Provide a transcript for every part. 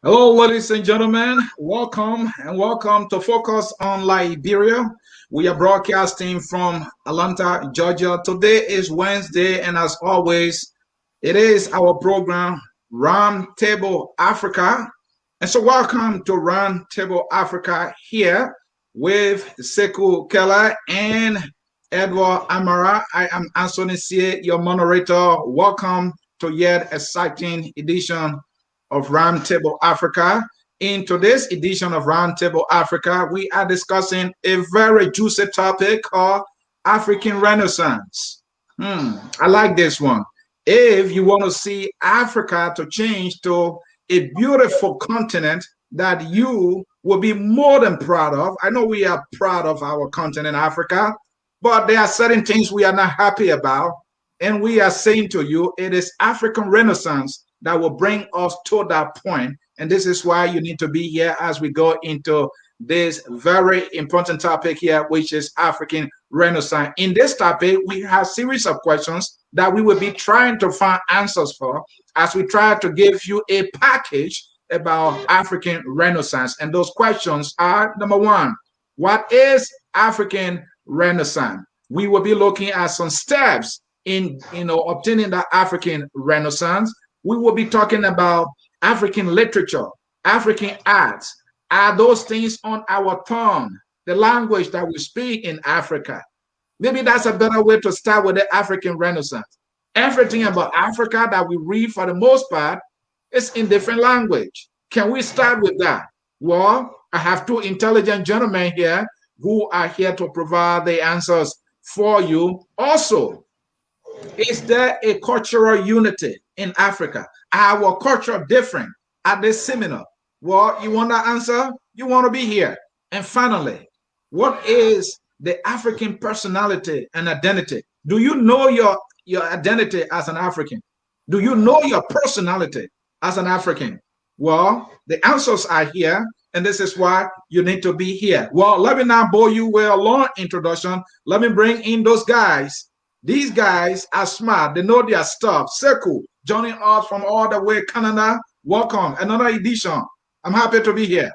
Hello, ladies and gentlemen. Welcome to Focus on Liberia. We are broadcasting from Atlanta, Georgia. Today is Wednesday, and as always, it is our program, Round Table Africa. And so, welcome to Round Table Africa here with Sekou Keller and Edward Amara. I am Anthony C., your moderator. Welcome to yet exciting edition of Roundtable Africa. In today's edition of Roundtable Africa, we are discussing a very juicy topic called African Renaissance. I like this one. If you want to see Africa to change to a beautiful continent that you will be more than proud of. I know we are proud of our continent, Africa, but there are certain things we are not happy about. And we are saying to you, it is African Renaissance that will bring us to that point. And this is why you need to be here as we go into this very important topic here, which is African Renaissance. In this topic, we have a series of questions that we will be trying to find answers for as we try to give you a package about African Renaissance. And those questions are, number one, what is African Renaissance? We will be looking at some steps in obtaining the African Renaissance. We will be talking about African literature, African arts. Are those things on our tongue, the language that we speak in Africa? Maybe that's a better way to start with the African Renaissance. Everything about Africa that we read for the most part is in different language. Can we start with that? Well, I have two intelligent gentlemen here who are here to provide the answers for you. Also, is there a cultural unity in Africa? Our culture different? Are they similar? Well, you want that answer? You want to be here. And finally, what is the African personality and identity? Do you know your identity as an African? Do you know your personality as an African? Well, the answers are here, and this is why you need to be here. Well, let me now bore you with a long introduction. Let me bring in those guys. These guys are smart. They know their stuff. Sekou, joining us from all the way Canada. Welcome. Another edition. I'm happy to be here.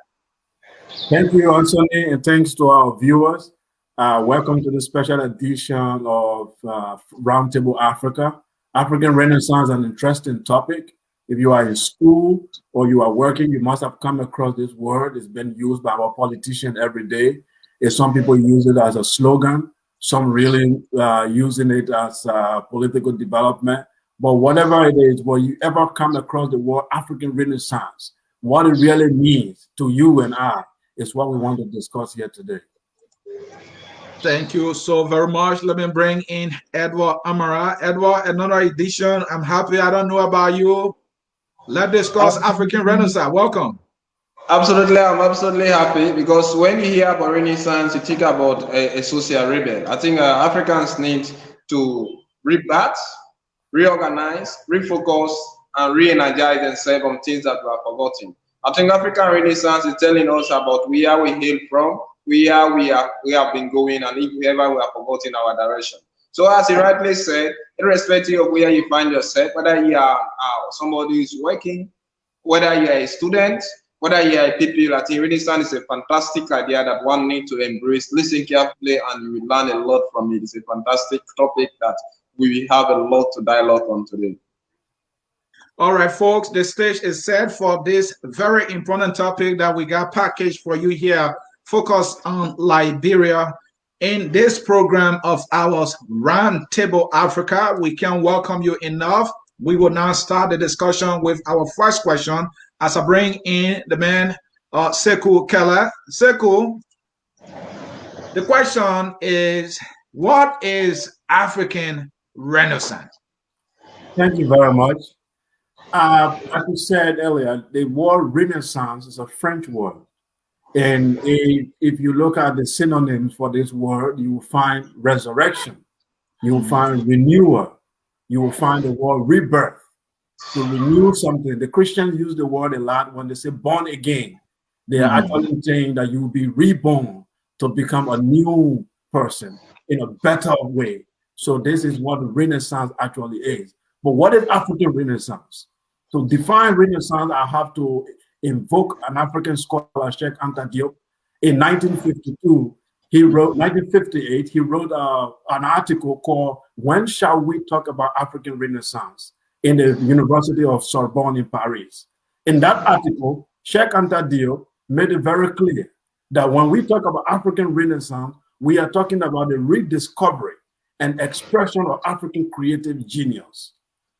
Thank you, Anthony, and thanks to our viewers. Welcome to the special edition of Roundtable Africa. African Renaissance, an interesting topic. If you are in school or you are working, you must have come across this word. It's been used by our politicians every day. Some people use it as a slogan. Some really using it as political development. But whatever it is, will you ever come across the word African Renaissance? What it really means to you and I is what we want to discuss here today. Thank you so very much. Let me bring in Edward Amara. Edward, another edition. I'm happy. I don't know about you. Let's discuss African Renaissance. Welcome. Absolutely, I'm absolutely happy because when you hear about Renaissance, you think about a social rebel. I think Africans need to rebirth, reorganize, refocus, and re-energize themselves on things that were forgotten. I think African Renaissance is telling us about where we hail from, where we have been going, and if ever we have forgotten our direction. So as he rightly said, irrespective of where you find yourself, whether you are somebody who is working, whether you are a student, whether you are a people, I think Renaissance is a fantastic idea that one needs to embrace, listen carefully, and you will learn a lot from it. It's a fantastic topic that we will have a lot to dialogue on today. All right, folks, the stage is set for this very important topic that we got packaged for you here, focused on Liberia. In this program of ours, Roundtable Africa, we can't welcome you enough. We will now start the discussion with our first question as I bring in the man, Sekou Keller. Sekou, the question is, what is African Renaissance? Thank you very much. Like you said earlier, the word Renaissance is a French word. And if you look at the synonyms for this word, you will find resurrection, you will find renewal, you will find the word rebirth. To renew something. The Christians use the word a lot when they say born again. They are actually saying that you will be reborn to become a new person in a better way. So this is what Renaissance actually is. But what is African Renaissance? To define Renaissance, I have to invoke an African scholar, Sheikh Anta Diop. In 1952, he wrote, 1958, he wrote an article called "When Shall We Talk About African Renaissance?" in the University of Sorbonne in Paris. In that article, Sheikh Anta Diop made it very clear that when we talk about African Renaissance, we are talking about the rediscovery and expression of African creative genius.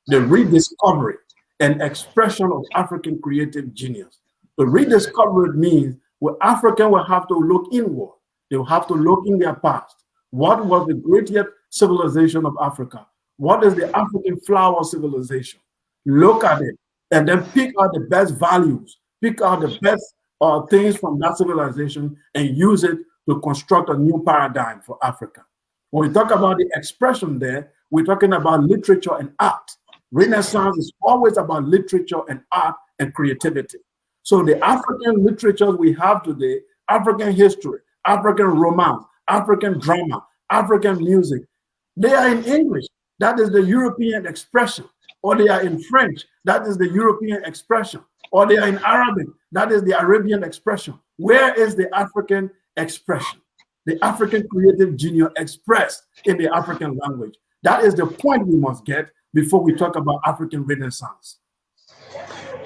The rediscovery and expression of African creative genius. The rediscovery means well, African will have to look inward. They will have to look in their past. What was the greatest civilization of Africa? What is the African flower civilization? Look at it and then pick out the best values, pick out the best things from that civilization and use it to construct a new paradigm for Africa. When we talk about the expression there, we're talking about literature and art. Renaissance is always about literature and art and creativity. So the African literatures we have today, African history, African romance, African drama, African music, they are in English. That is the European expression. Or they are in French. That is the European expression. Or they are in Arabic. That is the Arabian expression. Where is the African expression? The African creative genius expressed in the African language. That is the point we must get before we talk about African Renaissance.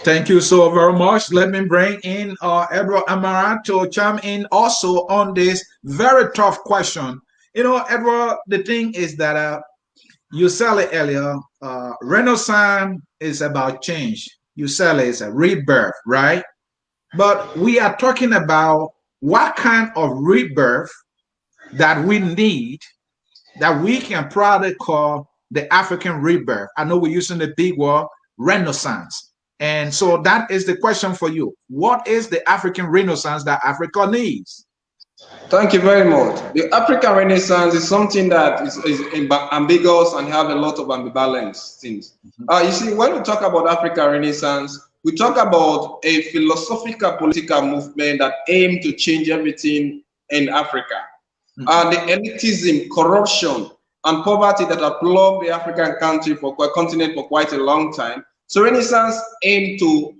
Thank you so very much. Let me bring in Edward Amarat to chime in also on this very tough question. You know, Edward, the thing is that you said it earlier, Renaissance is about change. You said it's a rebirth, right? But we are talking about what kind of rebirth that we need that we can probably call the African rebirth. I know we're using the big word Renaissance. And so that is the question for you. What is the African Renaissance that Africa needs? Thank you very much. The African Renaissance is something that is ambiguous and have a lot of ambivalence things. You see, when we talk about African Renaissance, we talk about a philosophical political movement that aimed to change everything in Africa. The elitism, corruption, and poverty that have plagued the African continent for quite a long time. So Renaissance aimed to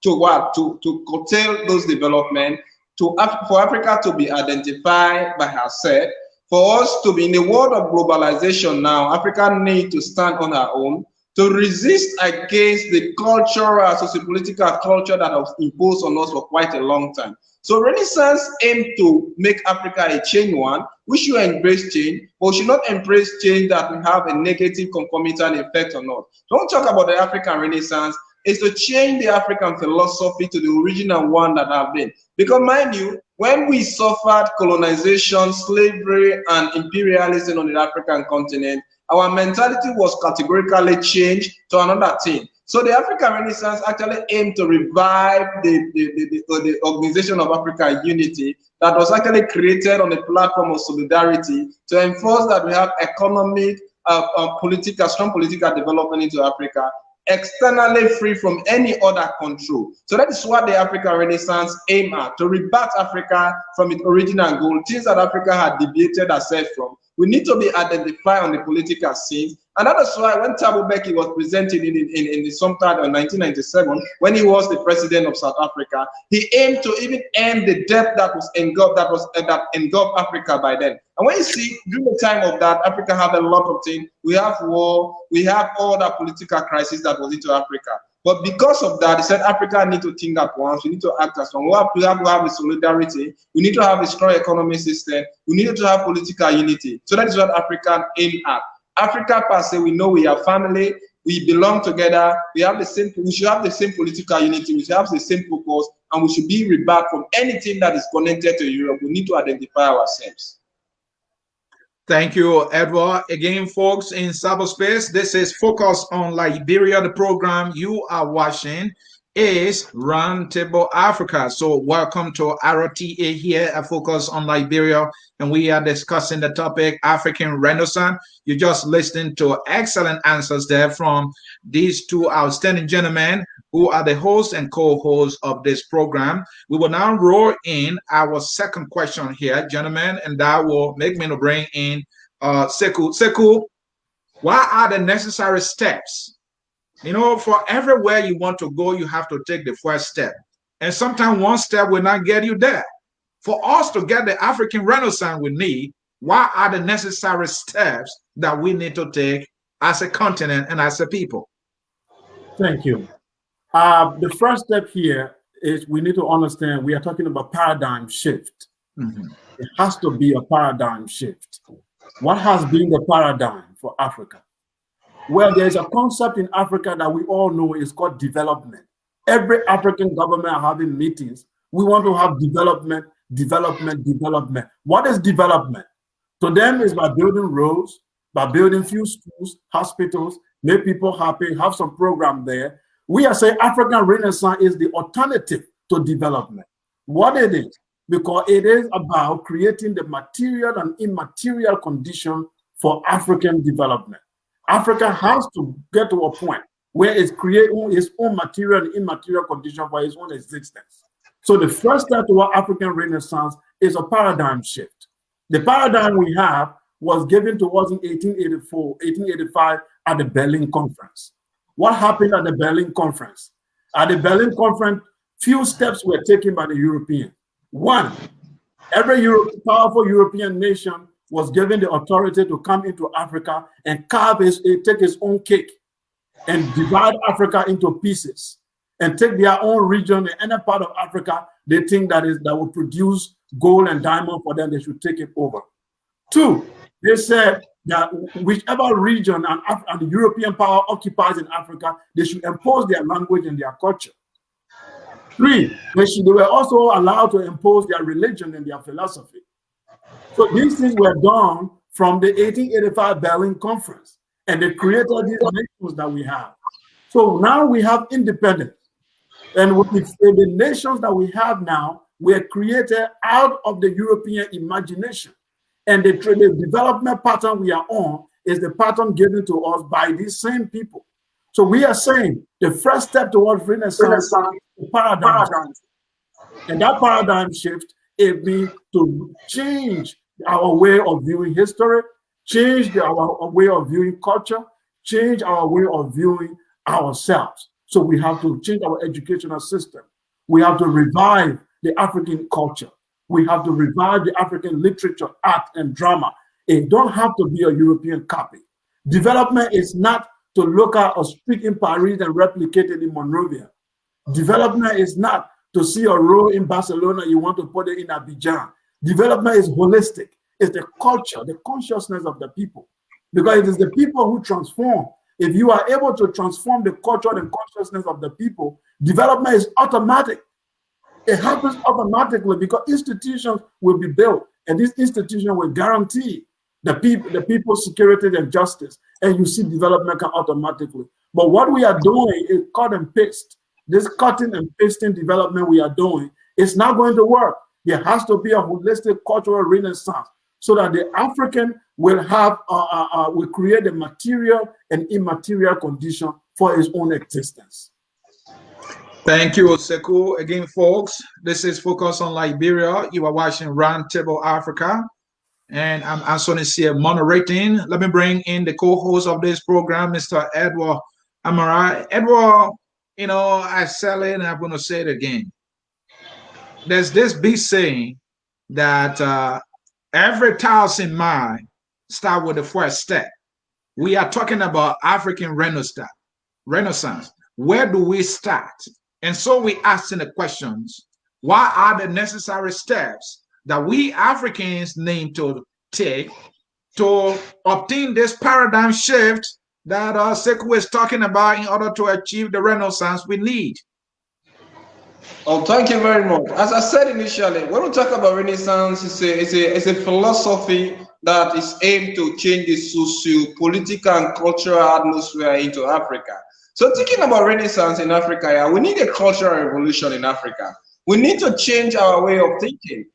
curtail those developments, for Africa to be identified by herself, for us to be in a world of globalization now. Africa needs to stand on her own to resist against the cultural, sociopolitical culture that was imposed on us for quite a long time. So Renaissance aimed to make Africa a change one. We should embrace change, but we should not embrace change that will have a negative concomitant effect on us. Don't talk about the African Renaissance. Is to change the African philosophy to the original one that have been. Because mind you, when we suffered colonization, slavery, and imperialism on the African continent, our mentality was categorically changed to another thing. So the African Renaissance actually aimed to revive the Organization of African Unity that was actually created on a platform of solidarity to enforce that we have economic, strong political development into Africa, externally free from any other control. So that is what the African Renaissance aimed at, to rebirth Africa from its original goal, things that Africa had deviated herself from. We need to be identified on the political scene. And that is why when Thabo Mbeki was presented in the sometime in 1997, when he was the president of South Africa, he aimed to even end the debt that was engulfed Africa by then. And when you see during the time of that, Africa had a lot of things. We have war, we have all that political crisis that was into Africa. But because of that, he said Africa need to think at once. We need to act as one. We have to have a solidarity. We need to have a strong economic system. We need to have political unity. So that is what Africa aim at. Africa per se, we know we are family. We belong together. We have the same. We should have the same political unity. We should have the same focus, and we should be rebirthed from anything that is connected to Europe. We need to identify ourselves. Thank you, Edward. Again, folks, in cyberspace, this is Focus on Liberia. The program you are watching is Roundtable Africa. So welcome to RTA here at Focus on Liberia, and we are discussing the topic African Renaissance. You just listened to excellent answers there from these two outstanding gentlemen who are the hosts and co-hosts of this program. We will now roll in our second question here, gentlemen, and that will make me to bring in Sekou. Sekou, what are the necessary steps? You know, for everywhere you want to go, you have to take the first step. And sometimes one step will not get you there. For us to get the African Renaissance we need, what are the necessary steps that we need to take as a continent and as a people? Thank you. The first step here is we need to understand we are talking about paradigm shift. It has to be a paradigm shift. What has been the paradigm for Africa? Well, there's a concept in Africa that we all know is called development. Every African government are having meetings. We want to have development, development, development. What is development? To them is by building roads, by building few schools, hospitals, make people happy, have some program there. We are saying African Renaissance is the alternative to development. What it is? Because it is about creating the material and immaterial condition for African development. Africa has to get to a point where it's creating its own material and immaterial condition for its own existence. So the first step toward African Renaissance is a paradigm shift. The paradigm we have was given to us in 1884, 1885 at the Berlin Conference. What happened at the Berlin Conference? At the Berlin Conference, few steps were taken by the Europeans. One, every powerful European nation was given the authority to come into Africa and take its own cake and divide Africa into pieces and take their own region and any part of Africa they think that will produce gold and diamond for them, they should take it over. Two, they said that whichever region and the European power occupies in Africa, they should impose their language and their culture. Three, they were also allowed to impose their religion and their philosophy. So these things were done from the 1885 Berlin Conference, and they created these nations that we have. So now we have independence. And with the nations that we have now were created out of the European imagination. And the development pattern we are on is the pattern given to us by these same people. So we are saying the first step towards Renaissance is paradigm. And that paradigm shift, it means to change our way of viewing history, change our way of viewing culture, change our way of viewing ourselves. So we have to change our educational system. We have to revive the African culture. We have to revive the African literature, art, and drama. It don't have to be a European copy. Development is not to look at a street in Paris and replicate it in Monrovia. Development is not to see a road in Barcelona, you want to put it in Abidjan. Development is holistic. It's the culture, the consciousness of the people. Because it is the people who transform. If you are able to transform the culture and consciousness of the people, development is automatic. It happens automatically because institutions will be built, and this institution will guarantee the people's security and justice, and you see development can automatically. But what we are doing is cut and paste. This cutting and pasting development we are doing is not going to work. There has to be a holistic cultural renaissance so that the African will have will create a material and immaterial condition for his own existence. Thank you, Sekou. Again, folks, this is Focus on Liberia. You are watching Roundtable Africa, and I'm Anthony here moderating. Let me bring in the co-host of this program, Mr. Edward Amara. Edward, you know, I said it and I'm going to say it again. There's this big saying that every 1,000 miles start with the first step. We are talking about African Renaissance. Where do we start? And so we asking the questions, what are the necessary steps that we Africans need to take to obtain this paradigm shift that Sekou is talking about in order to achieve the Renaissance we need? Oh, thank you very much. As I said initially, when we talk about Renaissance, it's a philosophy that is aimed to change the socio-political and cultural atmosphere into Africa. So thinking about Renaissance in Africa, yeah, we need a cultural revolution in Africa. We need to change our way of thinking.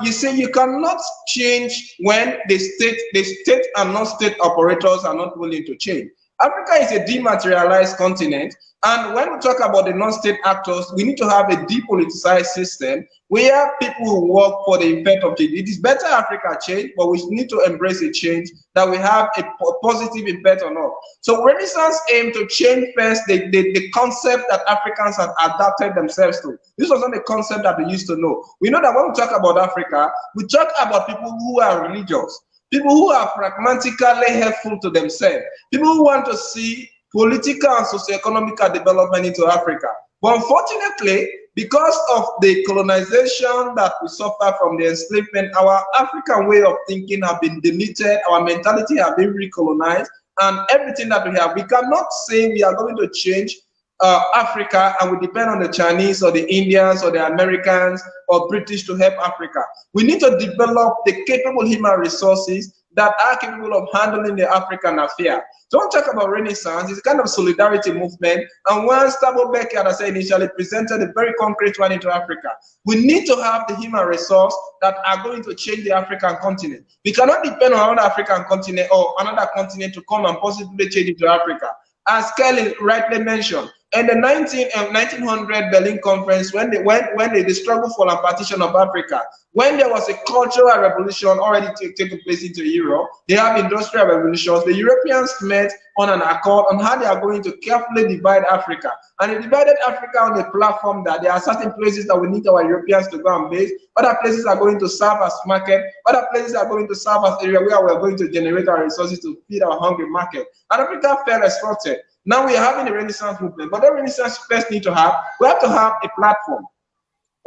You see, you cannot change when the state and non-state operators are not willing to change. Africa is a dematerialized continent, and when we talk about the non-state actors, we need to have a depoliticized system where people who work for the impact of change. It is better Africa change, but we need to embrace a change that we have a positive impact on us. So Renaissance aimed to change first the concept that Africans had adapted themselves to. This was not a concept that we used to know. We know that when we talk about Africa, we talk about people who are religious, people who are pragmatically helpful to themselves, people who want to see political and socio-economic development into Africa. But unfortunately, because of the colonization that we suffer from the enslavement, our African way of thinking have been deleted, our mentality have been recolonized, and everything that we have, we cannot say we are going to change Africa and we depend on the Chinese or the Indians or the Americans or British to help Africa. We need to develop the capable human resources that are capable of handling the African affair. So when we talk about Renaissance, it's a kind of solidarity movement, and once Thabo Mbeki, as I said initially, presented a very concrete one into Africa. We need to have the human resource that are going to change the African continent. We cannot depend on another African continent or another continent to come and positively change into Africa. As Kelly rightly mentioned, in the 1900 Berlin Conference, when the struggle for the partition of Africa, when there was a cultural revolution already taking place into Europe, they have industrial revolutions. The Europeans met on an accord on how they are going to carefully divide Africa. And they divided Africa on the platform that there are certain places that we need our Europeans to go and base, other places are going to serve as market, other places are going to serve as area where we're going to generate our resources to feed our hungry market. And Africa felt exploited. Now we are having a Renaissance movement, but that Renaissance first we have to have a platform.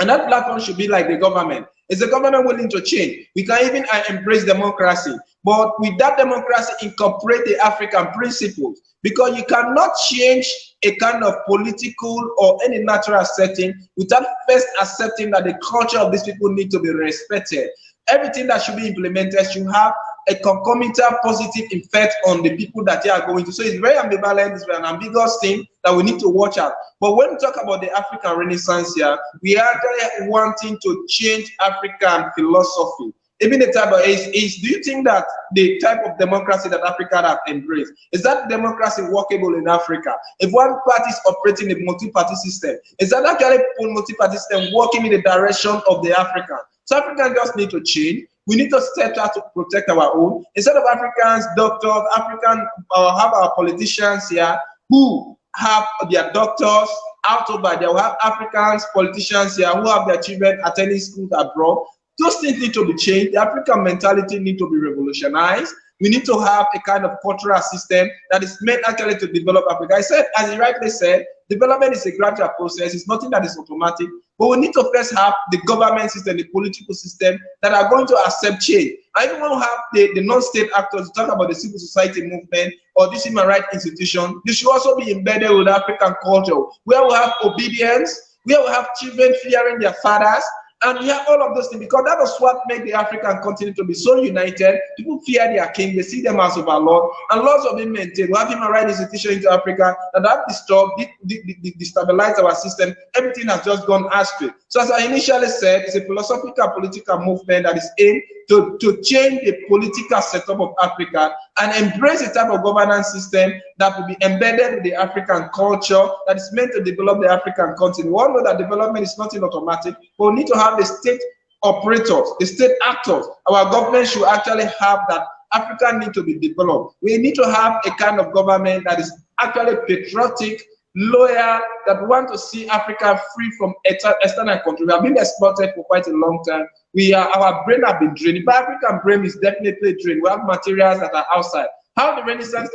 And that platform should be like the government. Is the government willing to change? We can even embrace democracy, but with that democracy, incorporate the African principles, because you cannot change a kind of political or any natural setting without first accepting that the culture of these people need to be respected. Everything that should be implemented should have a concomitant positive effect on the people that they are going to. So it's very ambivalent, it's an ambiguous thing that we need to watch out. But when we talk about the African Renaissance here, we are actually wanting to change African philosophy. Even the type of do you think that the type of democracy that Africa has embraced, is that democracy workable in Africa? If one party is operating a multi-party system, is that actually multi-party system working in the direction of the African? So Africans just need to change. We need to step out to protect our own. Instead of Africans, doctors, have our politicians here who have their doctors out over there. We have Africans, politicians here who have their children attending schools abroad. Those things need to be changed. The African mentality needs to be revolutionized. We need to have a kind of cultural system that is meant actually to develop Africa. I said, as he rightly said, development is a gradual process. It's nothing that is automatic. But we need to first have the government system, the political system that are going to accept change. I even want to have the non-state actors talk about the civil society movement or this human rights institution. This should also be embedded with African culture, where we have obedience, where we have children fearing their fathers. And we have all of those things, because that was what made the African continent to be so united. People fear their king, they see them as overlord, and laws have been maintained. We have human rights institutions into Africa that have disturbed, destabilized our system. Everything has just gone astray. So as I initially said, it's a philosophical political movement that is aimed to change the political setup of Africa and embrace a type of governance system that will be embedded with the African culture that is meant to develop the African continent. We all know that development is not automatic, but we need to have the state operators, the state actors. Our government should actually have that. Africa need to be developed. We need to have a kind of government that is actually patriotic, loyal, that want to see Africa free from external control. We have been exploited for quite a long time. Our brain have been drained. The African brain is definitely drained. We have materials that are outside. How the Renaissance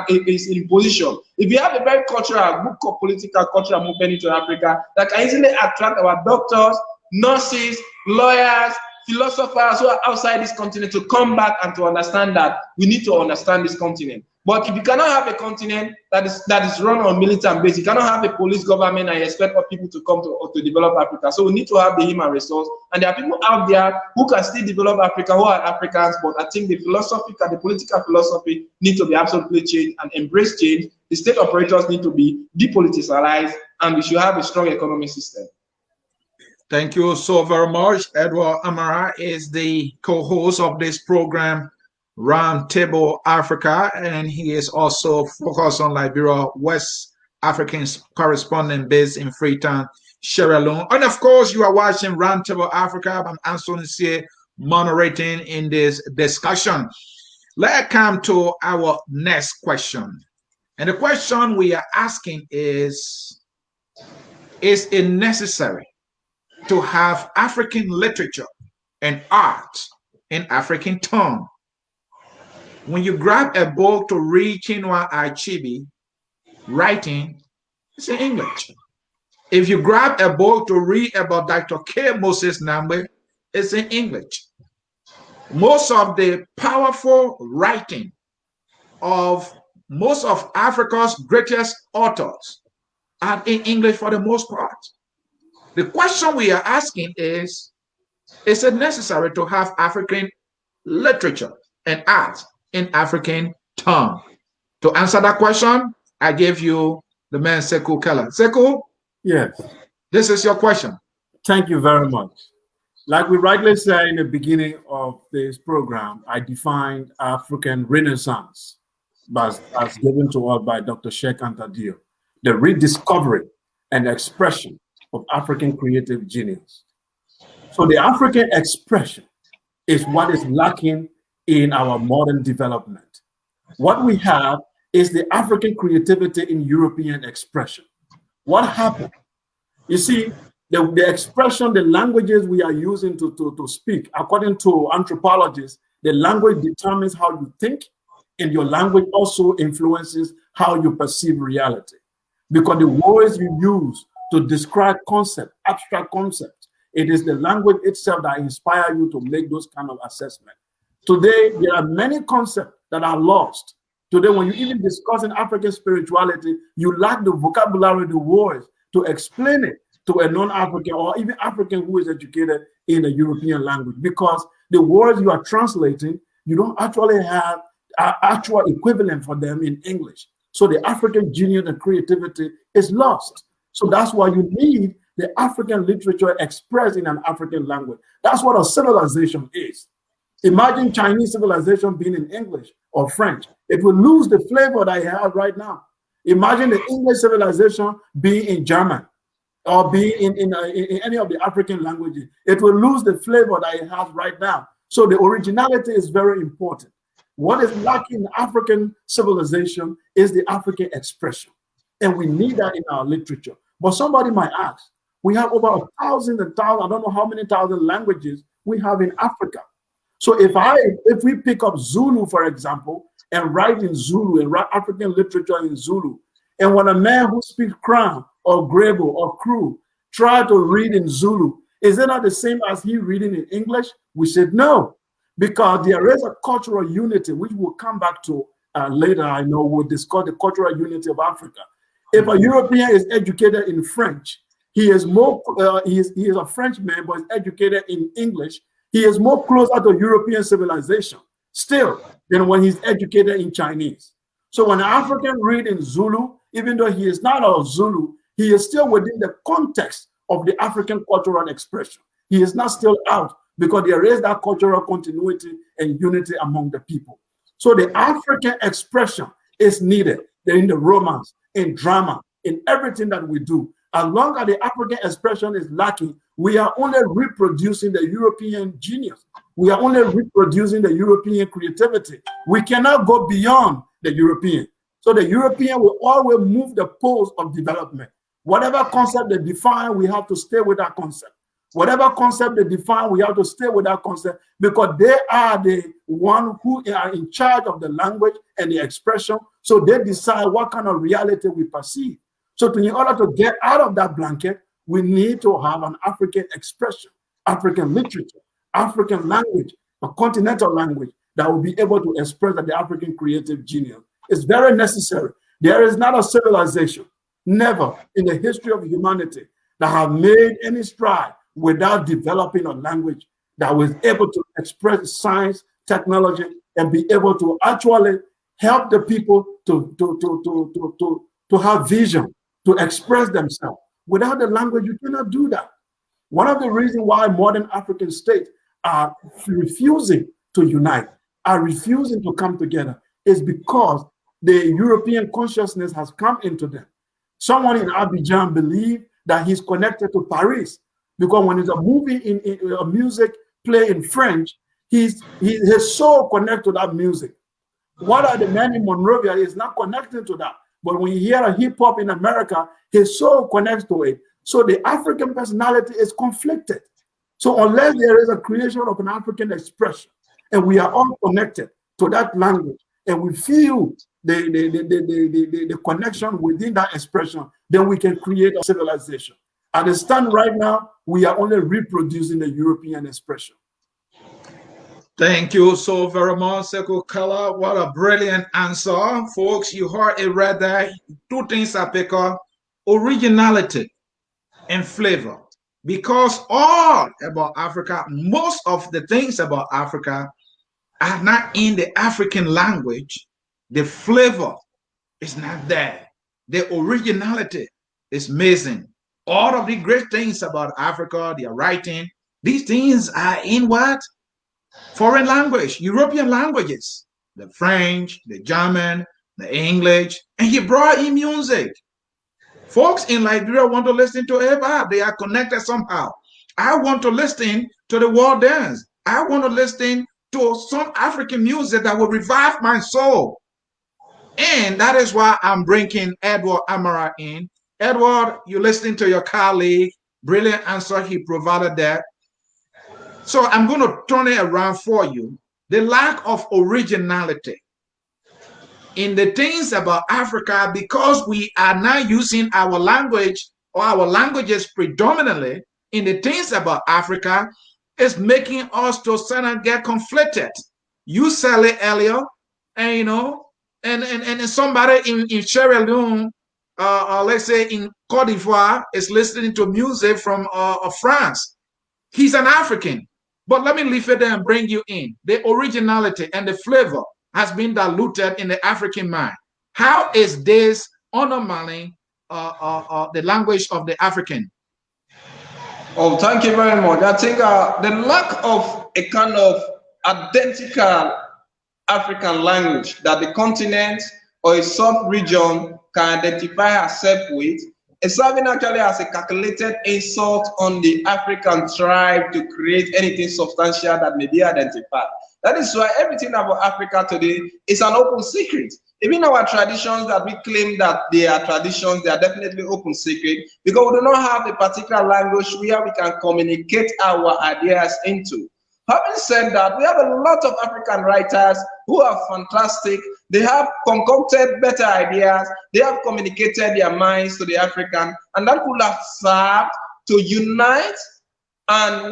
is in position. If you have a very cultural, political cultural movement into Africa that can easily attract our doctors, nurses, lawyers, philosophers who are outside this continent to come back and to understand that we need to understand this continent. But if you cannot have a continent that is run on militant base, you cannot have a police government and expect for people to come to develop Africa. So we need to have the human resource, and there are people out there who can still develop Africa, who are Africans, but I think the political philosophy need to be absolutely changed and embrace change. The state operators need to be depoliticized, and we should have a strong economic system. Thank you so very much. Edward Amara is the co-host of this program, Roundtable Africa, and he is also focused on Liberia, West African correspondent based in Freetown, Sierra Leone. And of course, you are watching Roundtable Africa. I'm Anthony C. moderating in this discussion. Let's come to our next question. And the question we are asking is it necessary to have African literature and art in African tongue? When you grab a book to read Chinua Achebe writing, it's in English. If you grab a book to read about Dr. K. Moses Nambe, it's in English. Most of the powerful writing of most of Africa's greatest authors are in English for the most part. The question we are asking is it necessary to have African literature and art in African tongue? To answer that question, I gave you the man Sekou Keller. Sekou? Yes. This is your question. Thank you very much. Like we rightly said in the beginning of this program, I defined African Renaissance as given to us by Dr. Cheikh Anta Diop, the rediscovery and expression of African creative genius. So the African expression is what is lacking in our modern development. What we have is the African creativity in European expression. What happened? You see, the expression, the languages we are using to speak, according to anthropologists, the language determines how you think, and your language also influences how you perceive reality. Because the words you use to describe concepts, abstract concepts, it is the language itself that inspires you to make those kind of assessments. Today, there are many concepts that are lost. Today, when you even discuss in African spirituality, you lack the vocabulary, the words to explain it to a non-African or even African who is educated in the European language, because the words you are translating, you don't actually have an actual equivalent for them in English. So the African genius and creativity is lost. So that's why you need the African literature expressed in an African language. That's what a civilization is. Imagine Chinese civilization being in English or French. It will lose the flavor that it has right now. Imagine the English civilization being in German or being in any of the African languages. It will lose the flavor that it has right now. So the originality is very important. What is lacking in African civilization is the African expression. And we need that in our literature. But somebody might ask, we have over 1,000 and 1,000, I don't know how many thousand languages we have in Africa. So if we pick up Zulu, for example, and write in Zulu and write African literature in Zulu, and when a man who speaks Kram or Grebo or Kru try to read in Zulu, is it not the same as he reading in English? We said no, because there is a cultural unity, which we'll come back to later. I know we'll discuss the cultural unity of Africa. If a European is educated in French, he is more, he is a Frenchman, but is educated in English, he is more closer to European civilization still than when he's educated in Chinese. So when an African read in Zulu, even though he is not a Zulu, he is still within the context of the African cultural expression. He is not still out because there is that cultural continuity and unity among the people. So the African expression is needed in the romance, in drama, in everything that we do. As long as the African expression is lacking, we are only reproducing the European genius. We are only reproducing the European creativity. We cannot go beyond the European. So the European will always move the poles of development. Whatever concept they define, we have to stay with that concept. Whatever concept they define, we have to stay with that concept, because they are the one who are in charge of the language and the expression. So they decide what kind of reality we perceive. So in order to get out of that blanket, we need to have an African expression, African literature, African language, a continental language that will be able to express the African creative genius. It's very necessary. There is not a civilization, never in the history of humanity, that have made any stride without developing a language that was able to express science, technology, and be able to actually help the people to have vision, to express themselves. Without the language, you cannot do that. One of the reasons why modern African states are refusing to unite are refusing to come together is because the European consciousness has come into them. Someone in Abidjan believes that he's connected to Paris because when it's a movie in a music play in French, his soul connected to that music. What are the men in Monrovia is not connected to that. But when you hear a hip hop in America, his soul connects to it. So the African personality is conflicted. So unless there is a creation of an African expression, and we are all connected to that language, and we feel the connection within that expression, then we can create a civilization. At the stand right now, we are only reproducing the European expression. Thank you so very much, Sekou Kala. What a brilliant answer. Folks, you heard it right there. Two things I pick up: originality and flavor. Because all about Africa, most of the things about Africa are not in the African language. The flavor is not there. The originality is missing. All of the great things about Africa, their writing, these things are in what? Foreign language, European languages, the French, the German, the English, and he brought in music. Folks in Liberia want to listen to hip hop. They are connected somehow. I want to listen to the world dance. I want to listen to some African music that will revive my soul. And that is why I'm bringing Edward Amara in. Edward, you listening to your colleague. Brilliant answer. He provided that. So I'm going to turn it around for you. The lack of originality in the things about Africa, because we are not using our language or our languages predominantly in the things about Africa, is making us to suddenly get conflicted. You said it earlier, and you know, and somebody in Sierra Leone, let's say in Cote d'Ivoire, is listening to music from France. He's an African. But let me leave it there and bring you in. The originality and the flavor has been diluted in the African mind. How is this undermining the language of the African? Oh, thank you very much. I think the lack of a kind of identical African language that the continent or a sub-region can identify herself with is serving actually as a calculated insult on the African tribe to create anything substantial that may be identified. That is why everything about Africa today is an open secret. Even our traditions that we claim that they are traditions, they are definitely open secret because we do not have a particular language where we can communicate our ideas into. Having said that, we have a lot of African writers who are fantastic. They have concocted better ideas. They have communicated their minds to the African, and that could have served to unite and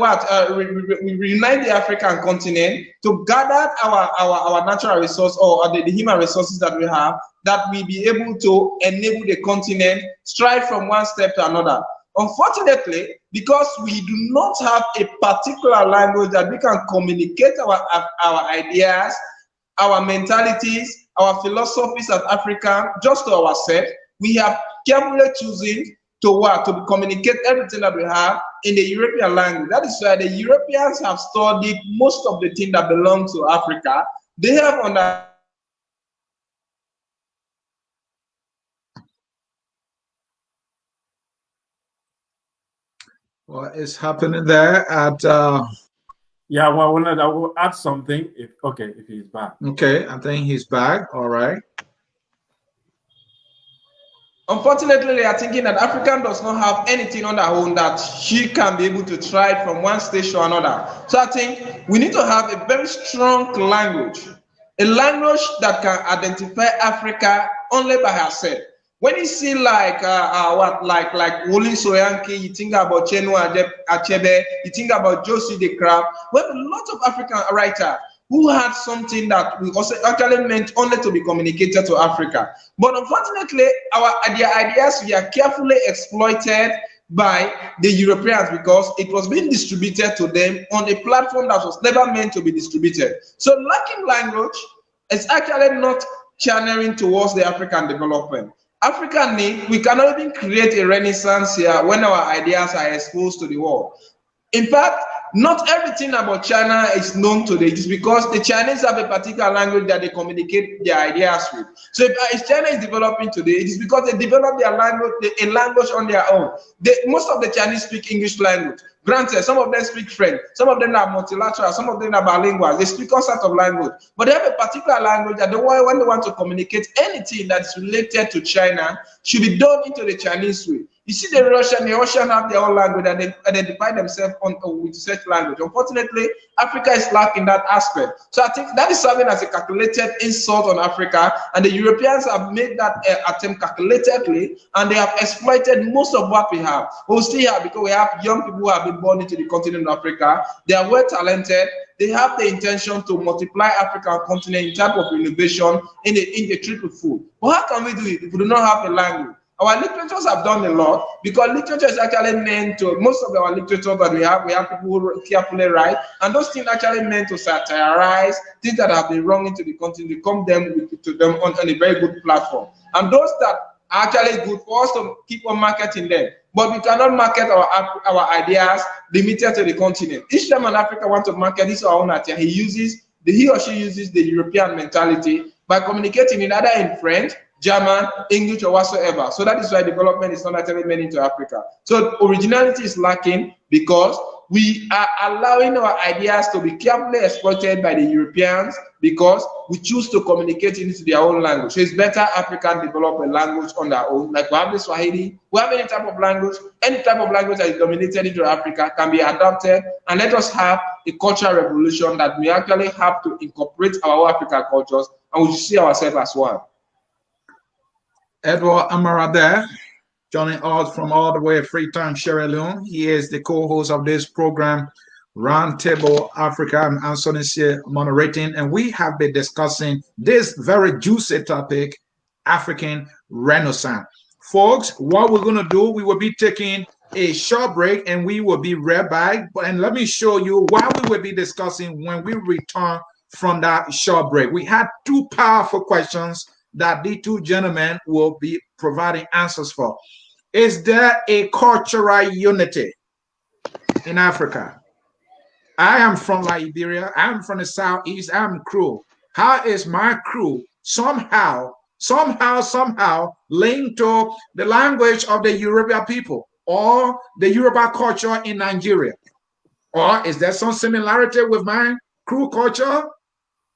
reunite the African continent to gather our natural resource or the human resources that we have, that we be able to enable the continent strive from one step to another. Unfortunately, because we do not have a particular language that we can communicate our ideas, our mentalities, our philosophies as African, just to ourselves, we have carefully choosing to communicate everything that we have in the European language. That is why the Europeans have studied most of the things that belong to Africa. They have understood. What is happening there at Yeah, well, I will add something if he's back. Okay, I think he's back. All right. Unfortunately, they are thinking that African does not have anything on their own that she can be able to try from one stage to another. So I think we need to have a very strong language, a language that can identify Africa only by herself. When you see like Wole Soyinka, you think about Chinua Achebe, you think about Josie de Krab. We have a lot of African writers who had something that we also actually meant only to be communicated to Africa. But unfortunately, their ideas were carefully exploited by the Europeans because it was being distributed to them on a platform that was never meant to be distributed. So lacking language is actually not channeling towards the African development. African need, we cannot even create a renaissance here when our ideas are exposed to the world. In fact, not everything about China is known today. It is because the Chinese have a particular language that they communicate their ideas with. So if China is developing today, it is because they developed their language, a language on their own. Most of the Chinese speak English language. Granted, some of them speak French, some of them are multilateral, some of them are bilingual. They speak all sorts of language, but they have a particular language that when they want to communicate anything that's related to China should be done into the Chinese way. You see, the Russian have their own language and they identify themselves with such language. Unfortunately, Africa is lacking that aspect. So I think that is something as a calculated insult on Africa, and the Europeans have made that attempt calculatedly, and they have exploited most of what we have. We still have, because we have young people who have been born into the continent of Africa. They are well talented. They have the intention to multiply African continent in terms of innovation in the triple food. But how can we do it if we do not have a language? Our literatures have done a lot, because literature is actually meant to, most of our literature that we have people who carefully write, and those things actually meant to satirize things that have been wrong into the continent, to come to them on a very good platform. And those that are actually good for us to keep on marketing them. But we cannot market our ideas limited to the continent. Each time an African wants to market his own idea, he or she uses the European mentality by communicating either in French, German, English, or whatsoever. So that is why development is not actually made into Africa. So originality is lacking because we are allowing our ideas to be carefully exploited by the Europeans, because we choose to communicate into their own language. So it's better Africans develop a language on their own. Like we have the Swahili, we have any type of language that is dominated into Africa can be adopted, and let us have a cultural revolution that we actually have to incorporate our African cultures, and we see ourselves as one. Edward Amara there, joining us from all the way Freetown, Sierra Leone. He is the co-host of this program, Roundtable Africa. I'm Anthony here moderating, and we have been discussing this very juicy topic, African Renaissance. Folks, what we're going to do, we will be taking a short break and we will be right back. And let me show you what we will be discussing when we return from that short break. We had two powerful questions that the two gentlemen will be providing answers for. Is there a cultural unity in Africa? I am from Liberia. I'm from the Southeast. I'm Crew. How is my crew somehow linked to the language of the Yoruba people or the Yoruba culture in Nigeria? Or is there some similarity with my crew culture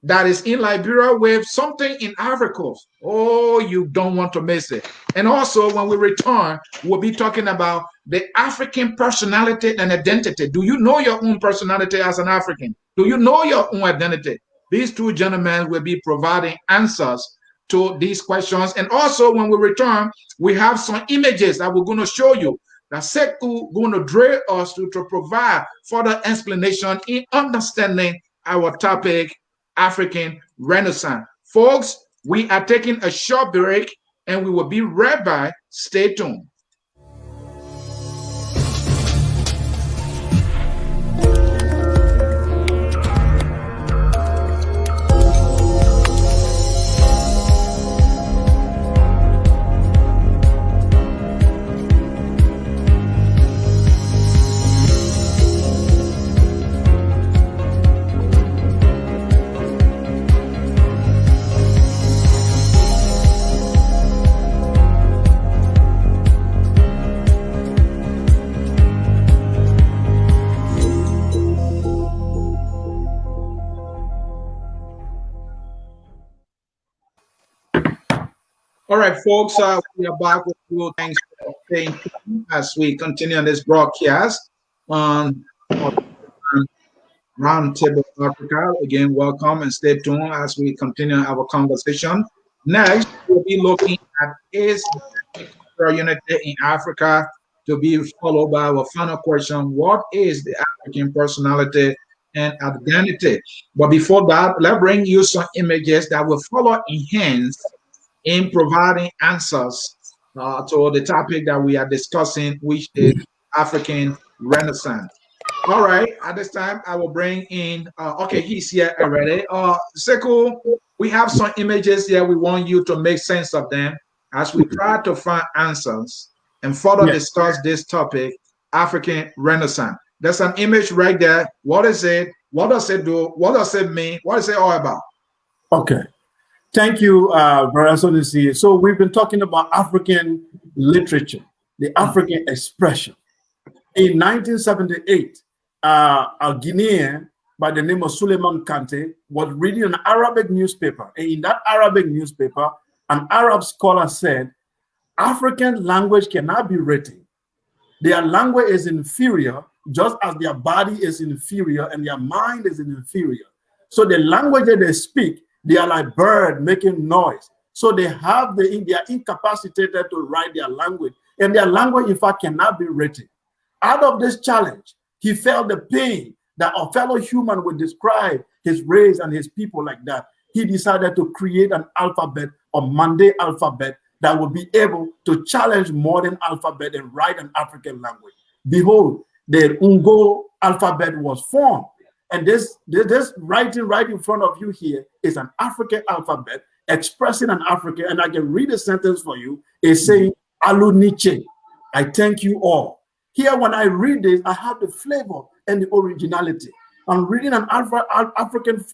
that is in Liberia with something in Africa? Oh, you don't want to miss it. And also, when we return, we'll be talking about the African personality and identity. Do you know your own personality as an African? Do you know your own identity? These two gentlemen will be providing answers to these questions. And also, when we return, we have some images that we're going to show you that Sekou going to drill us to provide further explanation in understanding our topic, African Renaissance. Folks, we are taking a short break and we will be right back. Stay tuned. All right, folks, we are back with you. Thanks for staying tuned as we continue on this broadcast on Roundtable Africa. Again, welcome and stay tuned as we continue our conversation. Next, we'll be looking at is cultural unity in Africa, to be followed by our final question: what is the African personality and identity? But before that, let's bring you some images that will follow enhance in providing answers to the topic that we are discussing, which is African Renaissance. All right, at this time, I will bring in, okay, he's here already. Sekou, we have some images here. We want you to make sense of them as we try to find answers and further discuss this topic, African Renaissance. There's an image right there. What is it? What does it do? What does it mean? What is it all about? Okay. Thank you, Brother Sonisi. So we've been talking about African literature, the African expression. In 1978, a Guinean by the name of Suleiman Kante was reading an Arabic newspaper. And in that Arabic newspaper, an Arab scholar said, African language cannot be written. Their language is inferior, just as their body is inferior and their mind is inferior. So the language that they speak, they are like birds making noise. So they are incapacitated to write their language. And their language, in fact, cannot be written. Out of this challenge, he felt the pain that a fellow human would describe his race and his people like that. He decided to create an alphabet, a Mande alphabet, that would be able to challenge modern alphabet and write an African language. Behold, the Ungo alphabet was formed. And this writing right in front of you here is an African alphabet expressing an African, and I can read a sentence for you. It's saying, Alu Niche, I thank you all. Here, when I read this, I have the flavor and the originality. I'm reading an African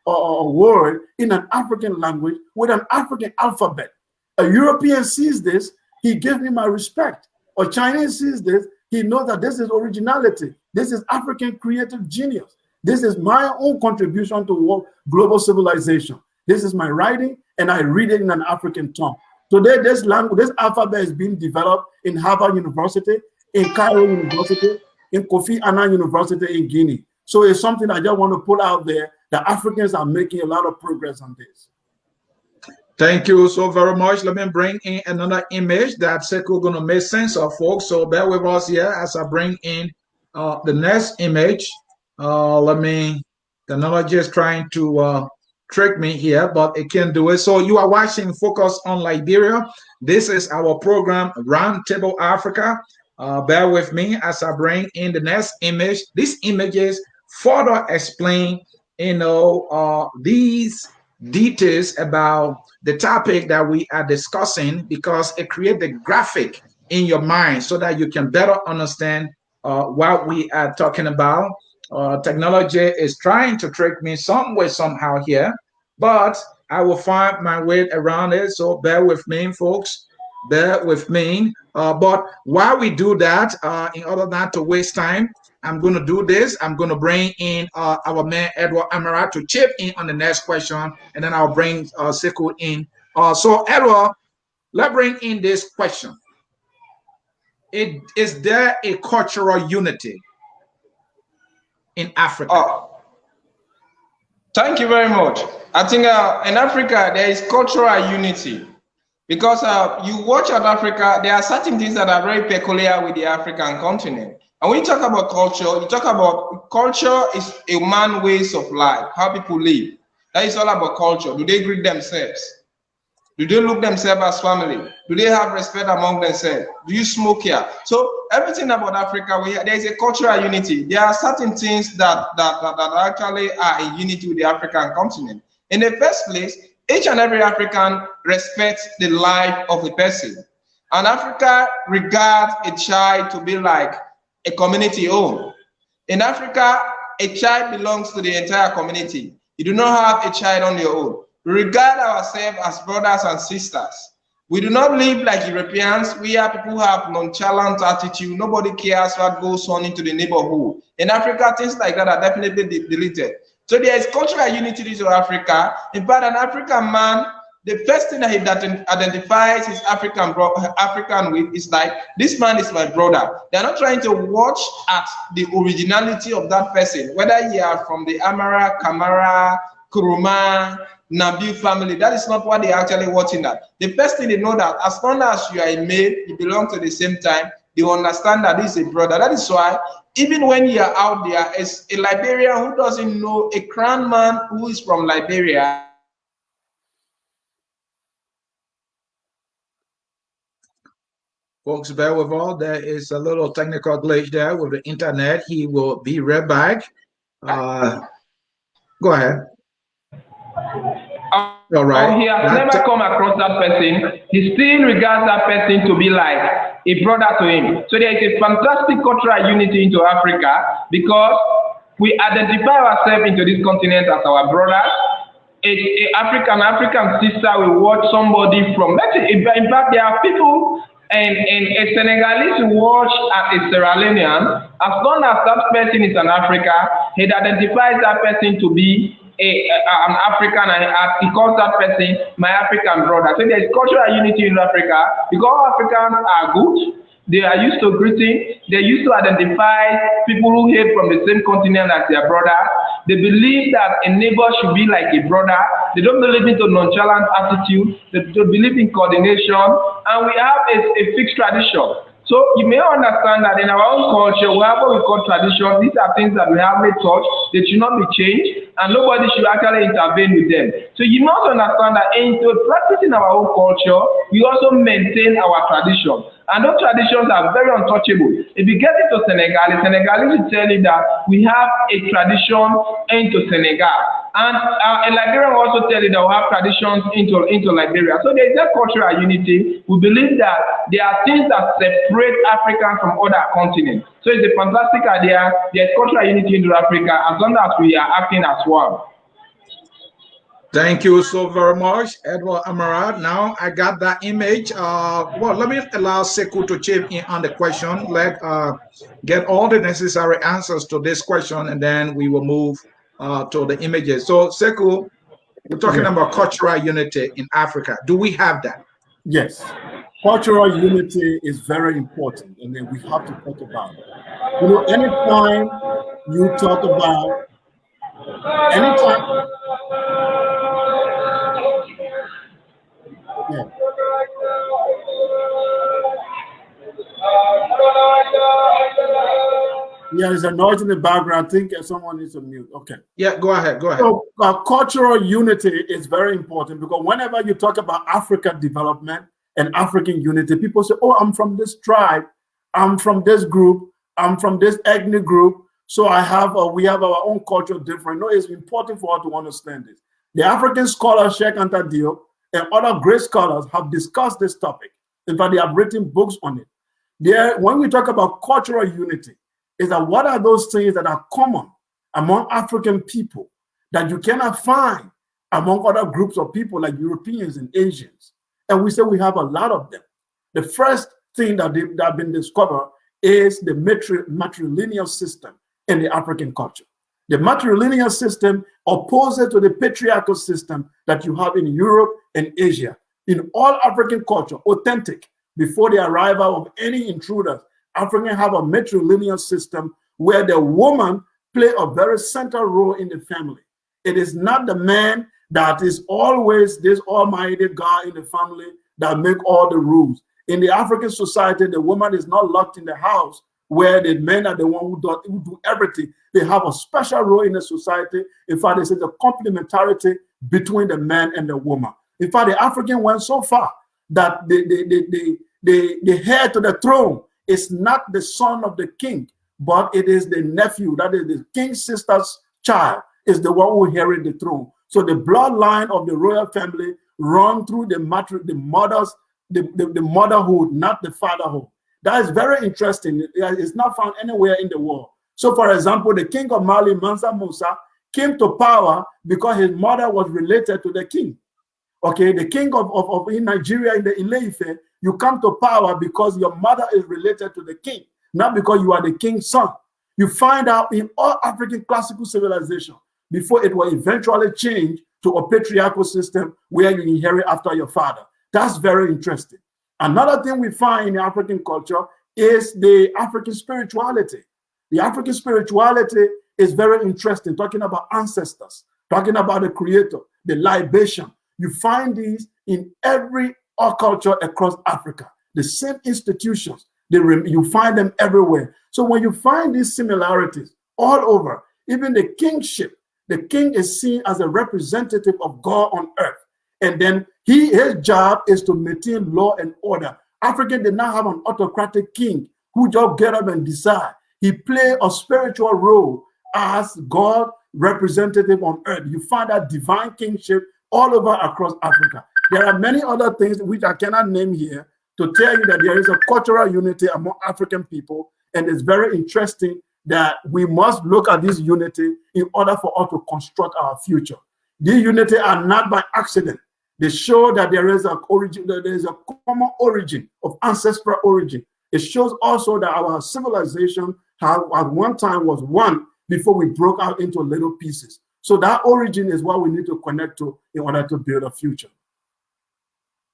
word in an African language with an African alphabet. A European sees this, he gives me my respect. A Chinese sees this, he knows that this is originality. This is African creative genius. This is my own contribution to global civilization. This is my writing, and I read it in an African tongue. Today, this alphabet is being developed in Harvard University, in Cairo University, in Kofi Annan University in Guinea. So it's something I just want to put out there that Africans are making a lot of progress on this. Thank you so very much. Let me bring in another image that Sekou going to make sense of, folks. So bear with us here as I bring in the next image. The technology is trying to trick me here, but it can't do it. So you are watching Focus on Liberia. This is our program, Roundtable Africa. Bear with me as I bring in the next image. These images further explain, these details about the topic that we are discussing, because it creates the graphic in your mind so that you can better understand what we are talking about. Technology is trying to trick me some way, somehow here, but I will find my way around it. So bear with me, folks. Bear with me. But while we do that, in order not to waste time, I'm going to do this. I'm going to bring in our man, Edward Amara, to chip in on the next question, and then I'll bring Sekou in. So, Edward, let's bring in this question. Is there a cultural unity in Africa? Thank you very much. I think in Africa, there is cultural unity. Because you watch at Africa, there are certain things that are very peculiar with the African continent. And when you talk about culture, you talk about culture is a man's ways of life, how people live. That is all about culture. Do they greet themselves? Do they look themselves as family? Do they have respect among themselves? Do you smoke here? So everything about Africa, there is a cultural unity. There are certain things that actually are in unity with the African continent. In the first place, each and every African respects the life of a person. And Africa regards a child to be like a community owned. In Africa, a child belongs to the entire community. You do not have a child on your own. We regard ourselves as brothers and sisters. We do not live like Europeans. We are people who have nonchalant attitude. Nobody cares what goes on into the neighborhood. In Africa, things like that are definitely deleted. So there is cultural unity to Africa. In fact, an African man, the first thing that he identifies his African with is like, this man is my brother. They're not trying to watch at the originality of that person, whether you are from the Amara, Kamara, Kuruma, Nabil family. That is not what they're actually watching at. The first thing they know that as long as you are a male, you belong to the same time, they understand that this is a brother. That is why even when you are out there, as a Liberian who doesn't know a crown man who is from Liberia. Folks, bear with all. There is a little technical glitch there with the internet. He will be right back. Go ahead. All right. He has never come across that person. He still regards that person to be like a brother to him. So there is a fantastic cultural unity into Africa because we identify ourselves into this continent as our brothers. African sister will watch somebody from, let's say, in fact, there are people and a Senegalese will watch at a Sierra Leonean. As long as that person is an African, he identifies that person to be an African, and he calls that person my African brother. So there is cultural unity in Africa because all Africans are good. They are used to greeting. They're used to identify people who hail from the same continent as their brother. They believe that a neighbor should be like a brother. They don't believe in a nonchalant attitude. They believe in coordination. And we have a fixed tradition. So you may understand that in our own culture, we have what we call tradition. These are things that we have made touch. They should not be changed, and nobody should actually intervene with them. So you must understand that in practicing our own culture, we also maintain our tradition. And those traditions are very untouchable. If you get into Senegal will tell you that we have a tradition into Senegal. And a Liberian will also tell you that we have traditions into Liberia. So there is a cultural unity. We believe that there are things that separate Africans from other continents. So it's a fantastic idea. There's cultural unity into Africa as long as we are acting as one. Thank you so very much, Edward Amarat. Now I got that image. Well, let me allow Sekou to chip in on the question. Let get all the necessary answers to this question, and then we will move to the images. So, Sekou, we're talking about cultural unity in Africa. Do we have that? Yes. Cultural unity is very important, and then we have to talk about it. You know, anytime you talk about, anytime, yeah. Yeah, there's a noise in the background. I think someone needs to mute. Okay. Yeah, go ahead. Go ahead. So cultural unity is very important because whenever you talk about African development and African unity, people say, oh, I'm from this tribe, I'm from this group, I'm from this ethnic group, so we have our own culture different. No, it's important for us to understand this. The African scholar Sheikh Anta Diop and other great scholars have discussed this topic. In fact, they have written books on it. When we talk about cultural unity, is that what are those things that are common among African people that you cannot find among other groups of people like Europeans and Asians? And we say we have a lot of them. The first thing that have been discovered is the matrilineal system in the African culture. The matrilineal system opposed to the patriarchal system that you have in Europe and Asia. In all African culture, authentic, before the arrival of any intruders, Africans have a matrilineal system where the woman play a very central role in the family. It is not the man that is always this almighty God in the family that make all the rules. In the African society, the woman is not locked in the house where the men are the one who do everything. They have a special role in the society. In fact, there's a complementarity between the man and the woman. In fact, the African went so far that the heir to the throne is not the son of the king, but it is the nephew, that is the king's sister's child, is the one who inherits the throne. So the bloodline of the royal family run through the motherhood, not the fatherhood. That is very interesting. It's not found anywhere in the world. So, for example, the king of Mali, Mansa Musa, came to power because his mother was related to the king. Okay, the king of in Nigeria, in the Ile-Ife, you come to power because your mother is related to the king, not because you are the king's son. You find out in all African classical civilization, before it will eventually change to a patriarchal system where you inherit after your father. That's very interesting. Another thing we find in the African culture is the African spirituality. The African spirituality is very interesting, talking about ancestors, talking about the creator, the libation. You find these in every culture across Africa. The same institutions, you find them everywhere. So when you find these similarities all over, even the kingship, the king is seen as a representative of God on earth. And then his job is to maintain law and order. African did not have an autocratic king who just get up and decide. He played a spiritual role as God representative on earth. You find that divine kingship all over across Africa. There are many other things which I cannot name here, to tell you that there is a cultural unity among African people, and it's very interesting that we must look at this unity in order for us to construct our future. These unity are not by accident. They show that there is a origin, that there is a common origin of ancestral origin. It shows also that our civilization at one time was one before we broke out into little pieces. So that origin is what we need to connect to in order to build a future.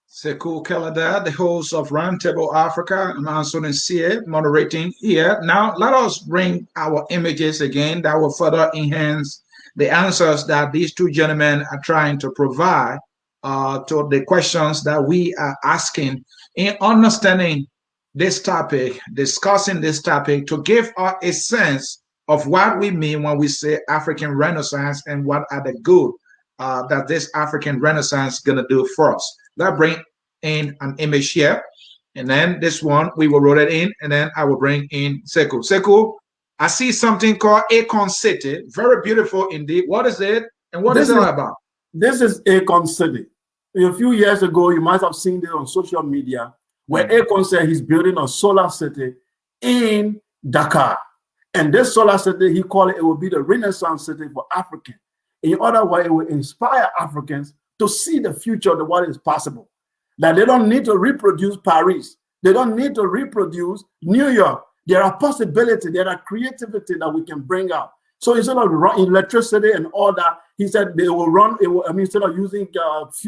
Sekou Kelada, the host of Roundtable Africa, and Anthony C. moderating here. Now, let us bring our images again that will further enhance the answers that these two gentlemen are trying to provide to the questions that we are asking in understanding this topic, discussing this topic, to give us a sense of what we mean when we say African Renaissance and what are the good that this African Renaissance is going to do for us. Let's bring in an image here. And then this one, we will roll it in, and then I will bring in Sekou. Sekou, I see something called Akon City. Very beautiful indeed. What is it? And what is it all about? This is Akon City. A few years ago, you might have seen it on social media, where Akon said he's building a solar city in Dakar. And this solar city, he called it will be the Renaissance city for Africans. In other words, it will inspire Africans to see the future of what is possible. That they don't need to reproduce Paris. They don't need to reproduce New York. There are possibilities, there are creativity that we can bring out. So instead of electricity and all that, he said they will run, instead of using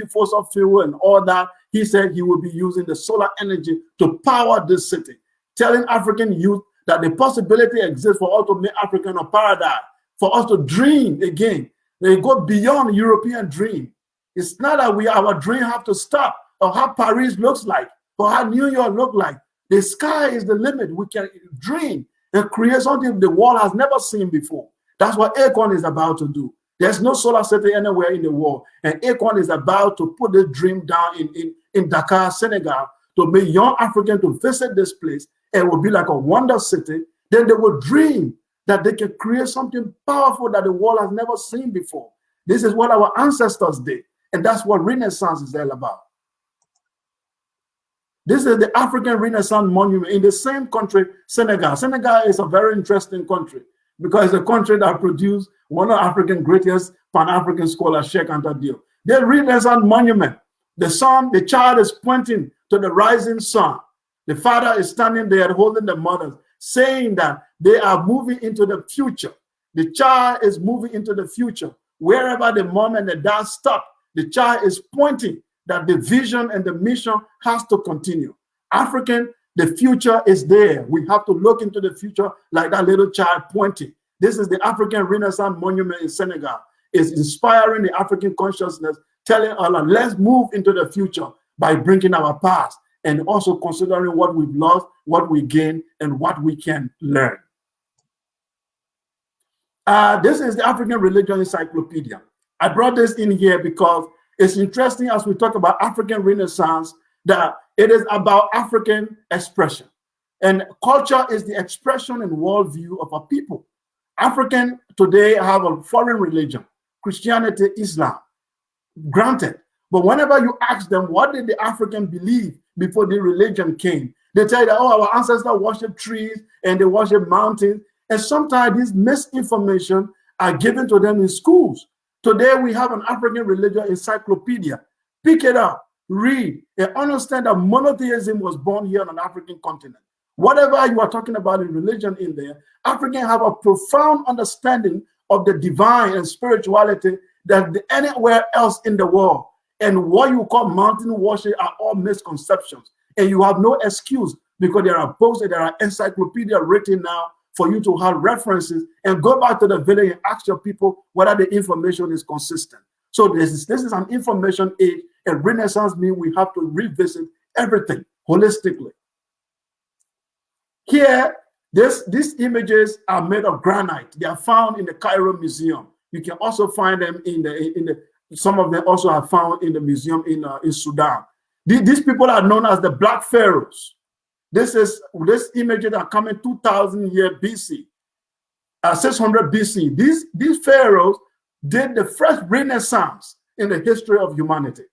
fossil fuel and all that, he said he will be using the solar energy to power this city, telling African youth that the possibility exists for us to make Africa a paradise, for us to dream again. They go beyond European dream. It's not that our dream have to stop, or how Paris looks like, or how New York looks like. The sky is the limit. We can dream and create something the world has never seen before. That's what Akon is about to do. There's no solar city anywhere in the world. And Akon is about to put this dream down in Dakar, Senegal, to make young Africans to visit this place. It will be like a wonder city. Then they will dream that they can create something powerful that the world has never seen before. This is what our ancestors did. And that's what Renaissance is all about. This is the African Renaissance Monument in the same country, Senegal. Senegal is a very interesting country because it's a country that produced one of Africa's greatest Pan-African scholars, Cheikh Anta Diop. The Renaissance Monument, the child is pointing to the rising sun. The father is standing there holding the mother, saying that they are moving into the future. The child is moving into the future. Wherever the mom and the dad stop, the child is pointing that the vision and the mission has to continue. African, the future is there. We have to look into the future like that little child pointing. This is the African Renaissance Monument in Senegal. It's inspiring the African consciousness, telling us, let's move into the future by bringing our past and also considering what we've lost, what we gained, and what we can learn. This is the African Religion Encyclopedia. I brought this in here because it's interesting as we talk about African Renaissance that it is about African expression. And culture is the expression and worldview of a people. African today have a foreign religion, Christianity, Islam, granted. But whenever you ask them, what did the African believe before the religion came? They tell you that, oh, our ancestors worship trees and they worship mountains. And sometimes this misinformation are given to them in schools. Today, we have an African religion encyclopedia. Pick it up, read, and understand that monotheism was born here on an African continent. Whatever you are talking about in religion in there, Africans have a profound understanding of the divine and spirituality that anywhere else in the world. And what you call mountain worship are all misconceptions. And you have no excuse because there are books and there are encyclopedias written now for you to have references and go back to the village and ask your people whether the information is consistent. So this is an information age, and Renaissance means we have to revisit everything holistically. Here, these images are made of granite. They are found in the Cairo Museum. You can also find them some of them also are found in the museum in Sudan. These people are known as the Black Pharaohs. This images are coming 2000 years BC, 600 BC. These pharaohs did the first Renaissance in the history of humanity.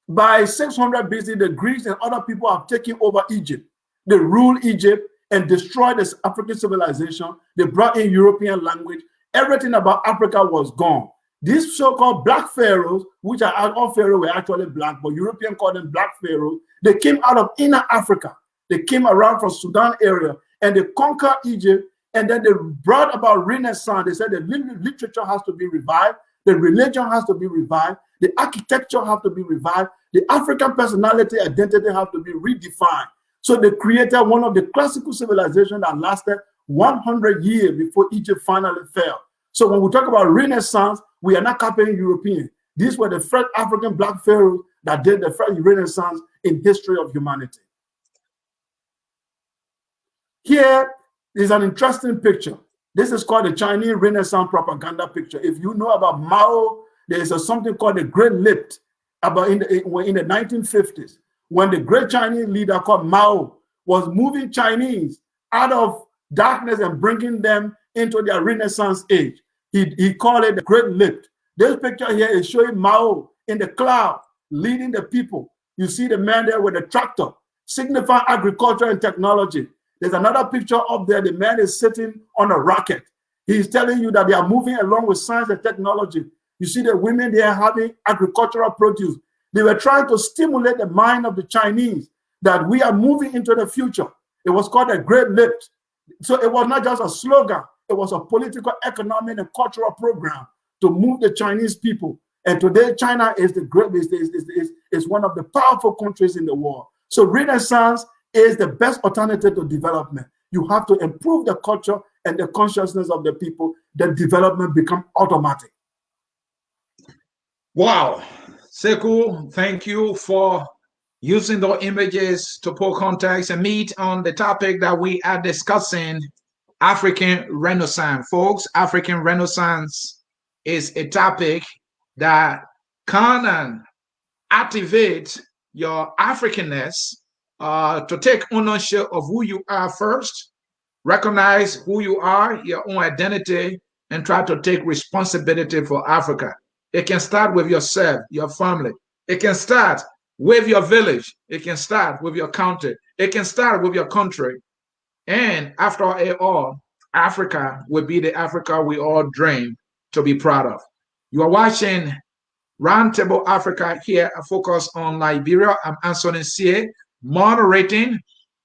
By 600 BC, the Greeks and other people have taken over Egypt. They ruled Egypt and destroyed this African civilization. They brought in European language. Everything about Africa was gone. These so-called Black Pharaohs, which are all Pharaohs were actually black, but Europeans called them Black Pharaohs, they came out of inner Africa. They came around from Sudan area and they conquered Egypt, and then they brought about Renaissance. They said the literature has to be revived, the religion has to be revived, the architecture has to be revived, the African personality identity has to be redefined. So they created one of the classical civilizations that lasted 100 years before Egypt finally fell. So when we talk about Renaissance, we are not copying European. These were the first African Black Pharaohs that did the first Renaissance in history of humanity. Here is an interesting picture. This is called the Chinese Renaissance propaganda picture. If you know about Mao, there is something called the Great Lift about in the 1950s, when the great Chinese leader called Mao was moving Chinese out of darkness and bringing them into their Renaissance age. He called it the Great Lift. This picture here is showing Mao in the cloud leading the people. You see the man there with the tractor, signifying agriculture and technology. There's another picture up there. The man is sitting on a rocket. He's telling you that they are moving along with science and technology. You see the women there having agricultural produce. They were trying to stimulate the mind of the Chinese that we are moving into the future. It was called a Great Lift. So it was not just a slogan. It was a political, economic, and cultural program to move the Chinese people. And today, China is is one of the powerful countries in the world. So Renaissance is the best alternative to development. You have to improve the culture and the consciousness of the people. Then development becomes automatic. Wow. Sekou, thank you for using those images to put context and meet on the topic that we are discussing, African Renaissance. Folks, African Renaissance is a topic that can activate your Africanness, to take ownership of who you are first, recognize who you are, your own identity, and try to take responsibility for Africa. It can start with yourself, your family. It can start with your village. It can start with your county. It can start with your country. And after it all, Africa will be the Africa we all dream to be proud of. You are watching Roundtable Africa here, a focus on Liberia. I'm Anthony C. moderating.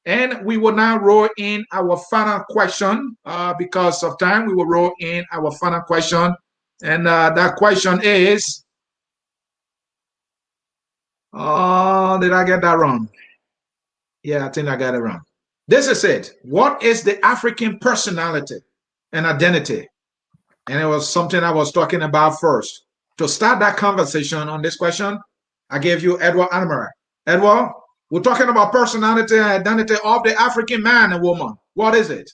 And we will now roll in our final question. Because of time, we will roll in our final question. And that question is, did I get that wrong? Yeah, I think I got it wrong. This is it. What is the African personality and identity? And it was something I was talking about first. To start that conversation on this question, I gave you Edward Admiral. Edward, we're talking about personality and identity of the African man and woman. What is it?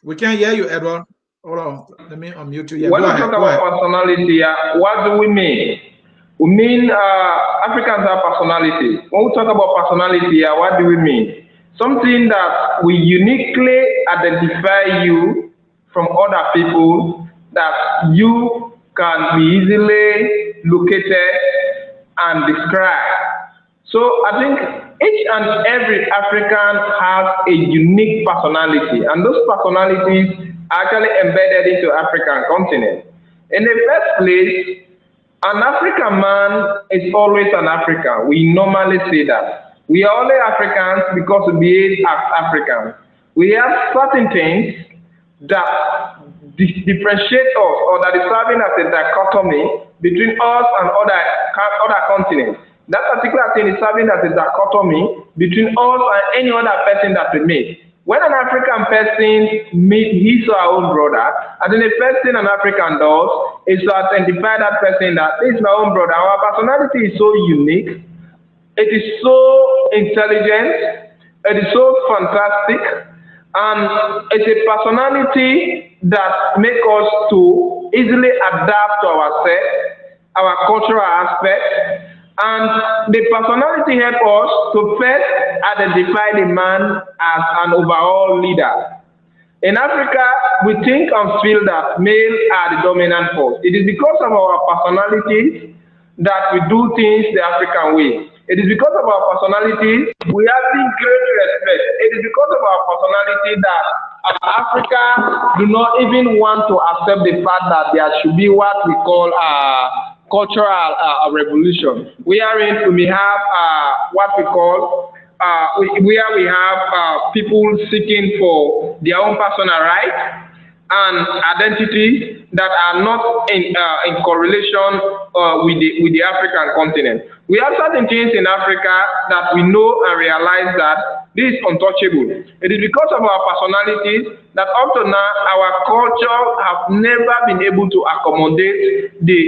We can't hear you, Edward. Hold on, let me unmute you. Yeah, when we talk about personality, what do we mean? We mean Africans have personality. When we talk about personality, what do we mean? Something that will uniquely identify you from other people, that you can be easily located and described. So I think each and every African has a unique personality, and those personalities are actually embedded into African continent. In the first place, an African man is always an African. We normally say that. We are only Africans because we behave as Africans. We have certain things that differentiate us, or that is serving as a dichotomy between us and other continents. That particular thing is serving as a dichotomy between us and any other person that we meet. When an African person meets his or her own brother, I think the first thing an African does is to identify that person that this is my own brother. Our personality is so unique. It is so intelligent. It is so fantastic. And it's a personality that makes us to easily adapt to ourselves, our cultural aspect. And the personality helps us to first identify the man as an overall leader. In Africa, we think and feel that males are the dominant force. It is because of our personalities that we do things the African way. It is because of our personalities we have been great respect. It is because of our personality that Africa do not even want to accept the fact that there should be what we call cultural revolution. Wherein we have what we call where we have people seeking for their own personal rights and identity that are not in correlation with the African continent. We have certain things in Africa that we know and realize that this is untouchable. It is because of our personalities that up to now our culture have never been able to accommodate the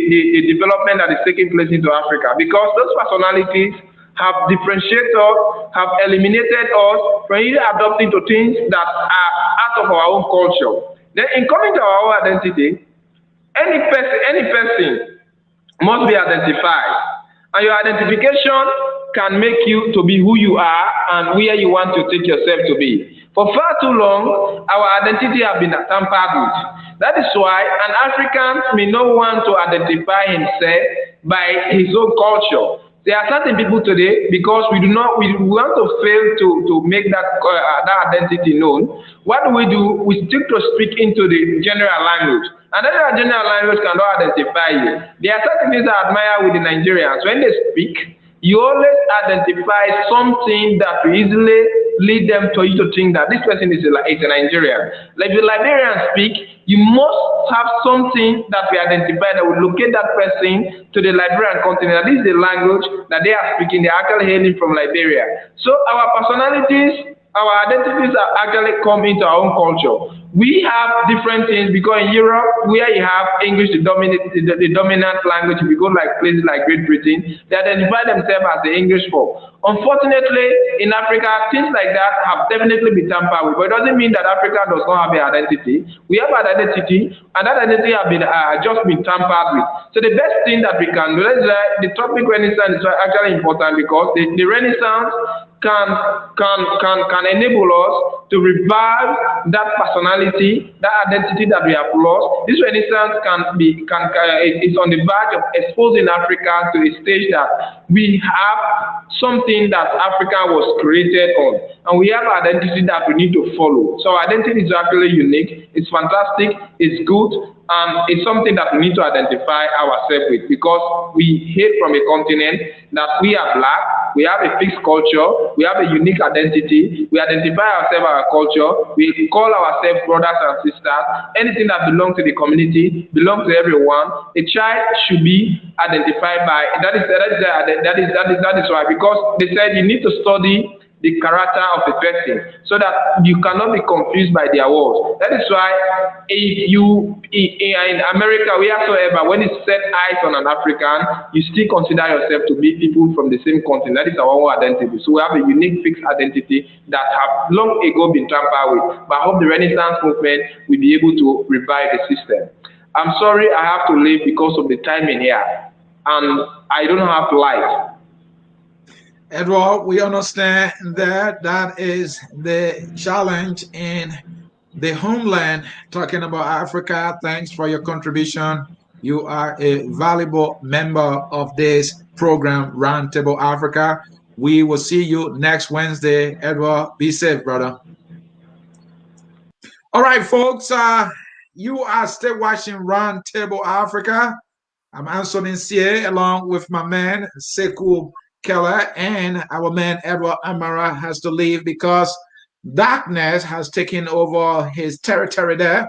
development that is taking place into Africa, because those personalities have differentiated us, have eliminated us from either adopting to things that are out of our own culture. Then in coming to our own identity, any person must be identified. And your identification can make you to be who you are and where you want to take yourself to be. For far too long, our identity has been tampered with. That is why an African may not want to identify himself by his own culture. There are certain people today, because we want to fail to make that identity known. What do? We stick to speak into the general language. And that general language cannot identify you. There are certain things I admire with the Nigerians. When they speak, you always identify something that will easily lead them to you to think that this person is a Nigerian. Like the Liberians speak, you must have something that we identify that will locate that person to the Liberian continent. This is the language that they are speaking. They are actually hailing from Liberia. So our personalities, our identities are actually come into our own culture. We have different things, because in Europe, where you have English, the dominant language, if you go like places like Great Britain, they identify themselves as the English folk. Unfortunately, in Africa, things like that have definitely been tampered with, but it doesn't mean that Africa does not have an identity. We have an identity, and that identity has been just been tampered with. So the best thing that we can do, the topic Renaissance is actually important, because the Renaissance can enable us to revive that personality, that identity that we have lost. This Renaissance is on the verge of exposing Africa to a stage that we have something that Africa was created on, and we have an identity that we need to follow. So our identity is actually unique, it's fantastic, it's good, and it's something that we need to identify ourselves with, because we hail from a continent that we are black, we have a fixed culture, we have a unique identity, we identify ourselves, our culture, we call ourselves brothers and sisters. Anything that belongs to the community belongs to everyone. A child should be identified by that is why, because they said you need to study the character of a person so that you cannot be confused by their words. That is why if you in America, wheresoever, when you set eyes on an African, you still consider yourself to be people from the same continent. That is our own identity. So we have a unique fixed identity that have long ago been tampered with. But I hope the Renaissance movement will be able to revive the system. I'm sorry I have to leave because of the timing here, and I don't have light. Edward, we understand that that is the challenge in the homeland, talking about Africa. Thanks for your contribution. You are a valuable member of this program, Roundtable Africa. We will see you next Wednesday. Edward, be safe, brother. All right, folks, you are still watching Roundtable Africa. I'm Anthony Sier, along with my man, Sekou Keller, and our man Edward Amara has to leave because darkness has taken over his territory there.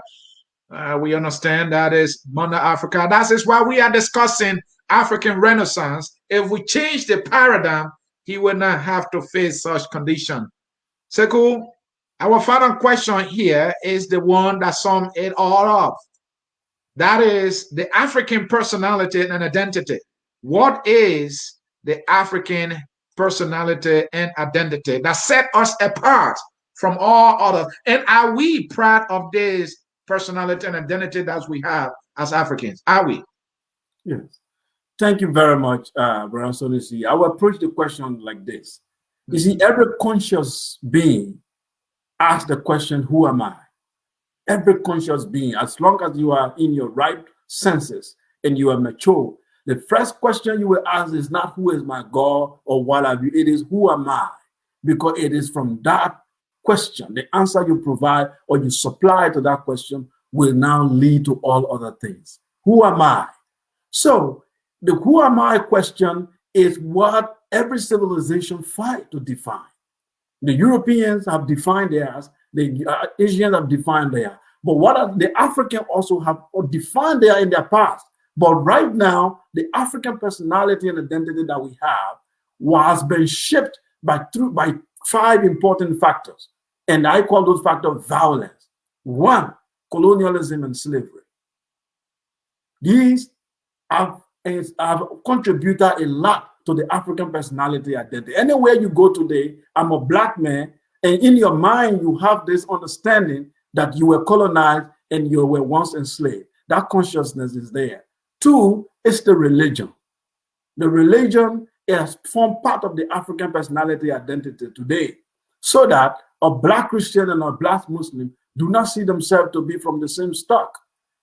We understand that is Mother Africa. That is why we are discussing African Renaissance. If we change the paradigm, he would not have to face such condition. Sekou, our final question here is the one that sums it all up. That is the African personality and identity. What is the African personality and identity that set us apart from all others? And are we proud of this personality and identity that we have as Africans? Are we? Yes. Thank you very much, Brother Sonisi. I will approach the question like this. You see, every conscious being asks the question, who am I? Every conscious being, as long as you are in your right senses and you are mature, The first question you will ask is not who is my God or what have you. It is who am I? Because it is from that question, the answer you provide or you supply to that question will now lead to all other things. Who am I? So the who am I question is what every civilization fight to define. The Europeans have defined theirs, the Asians have defined theirs. But the Africans also have defined theirs in their past. But right now, the African personality and identity that we have has been shaped by 5 important factors. And I call those factors violence. 1, colonialism and slavery. These have contributed a lot to the African personality identity. Anywhere you go today, I'm a black man, and in your mind, you have this understanding that you were colonized and you were once enslaved. That consciousness is there. 2, it's the religion. The religion has formed part of the African personality identity today, so that a black Christian and a black Muslim do not see themselves to be from the same stock.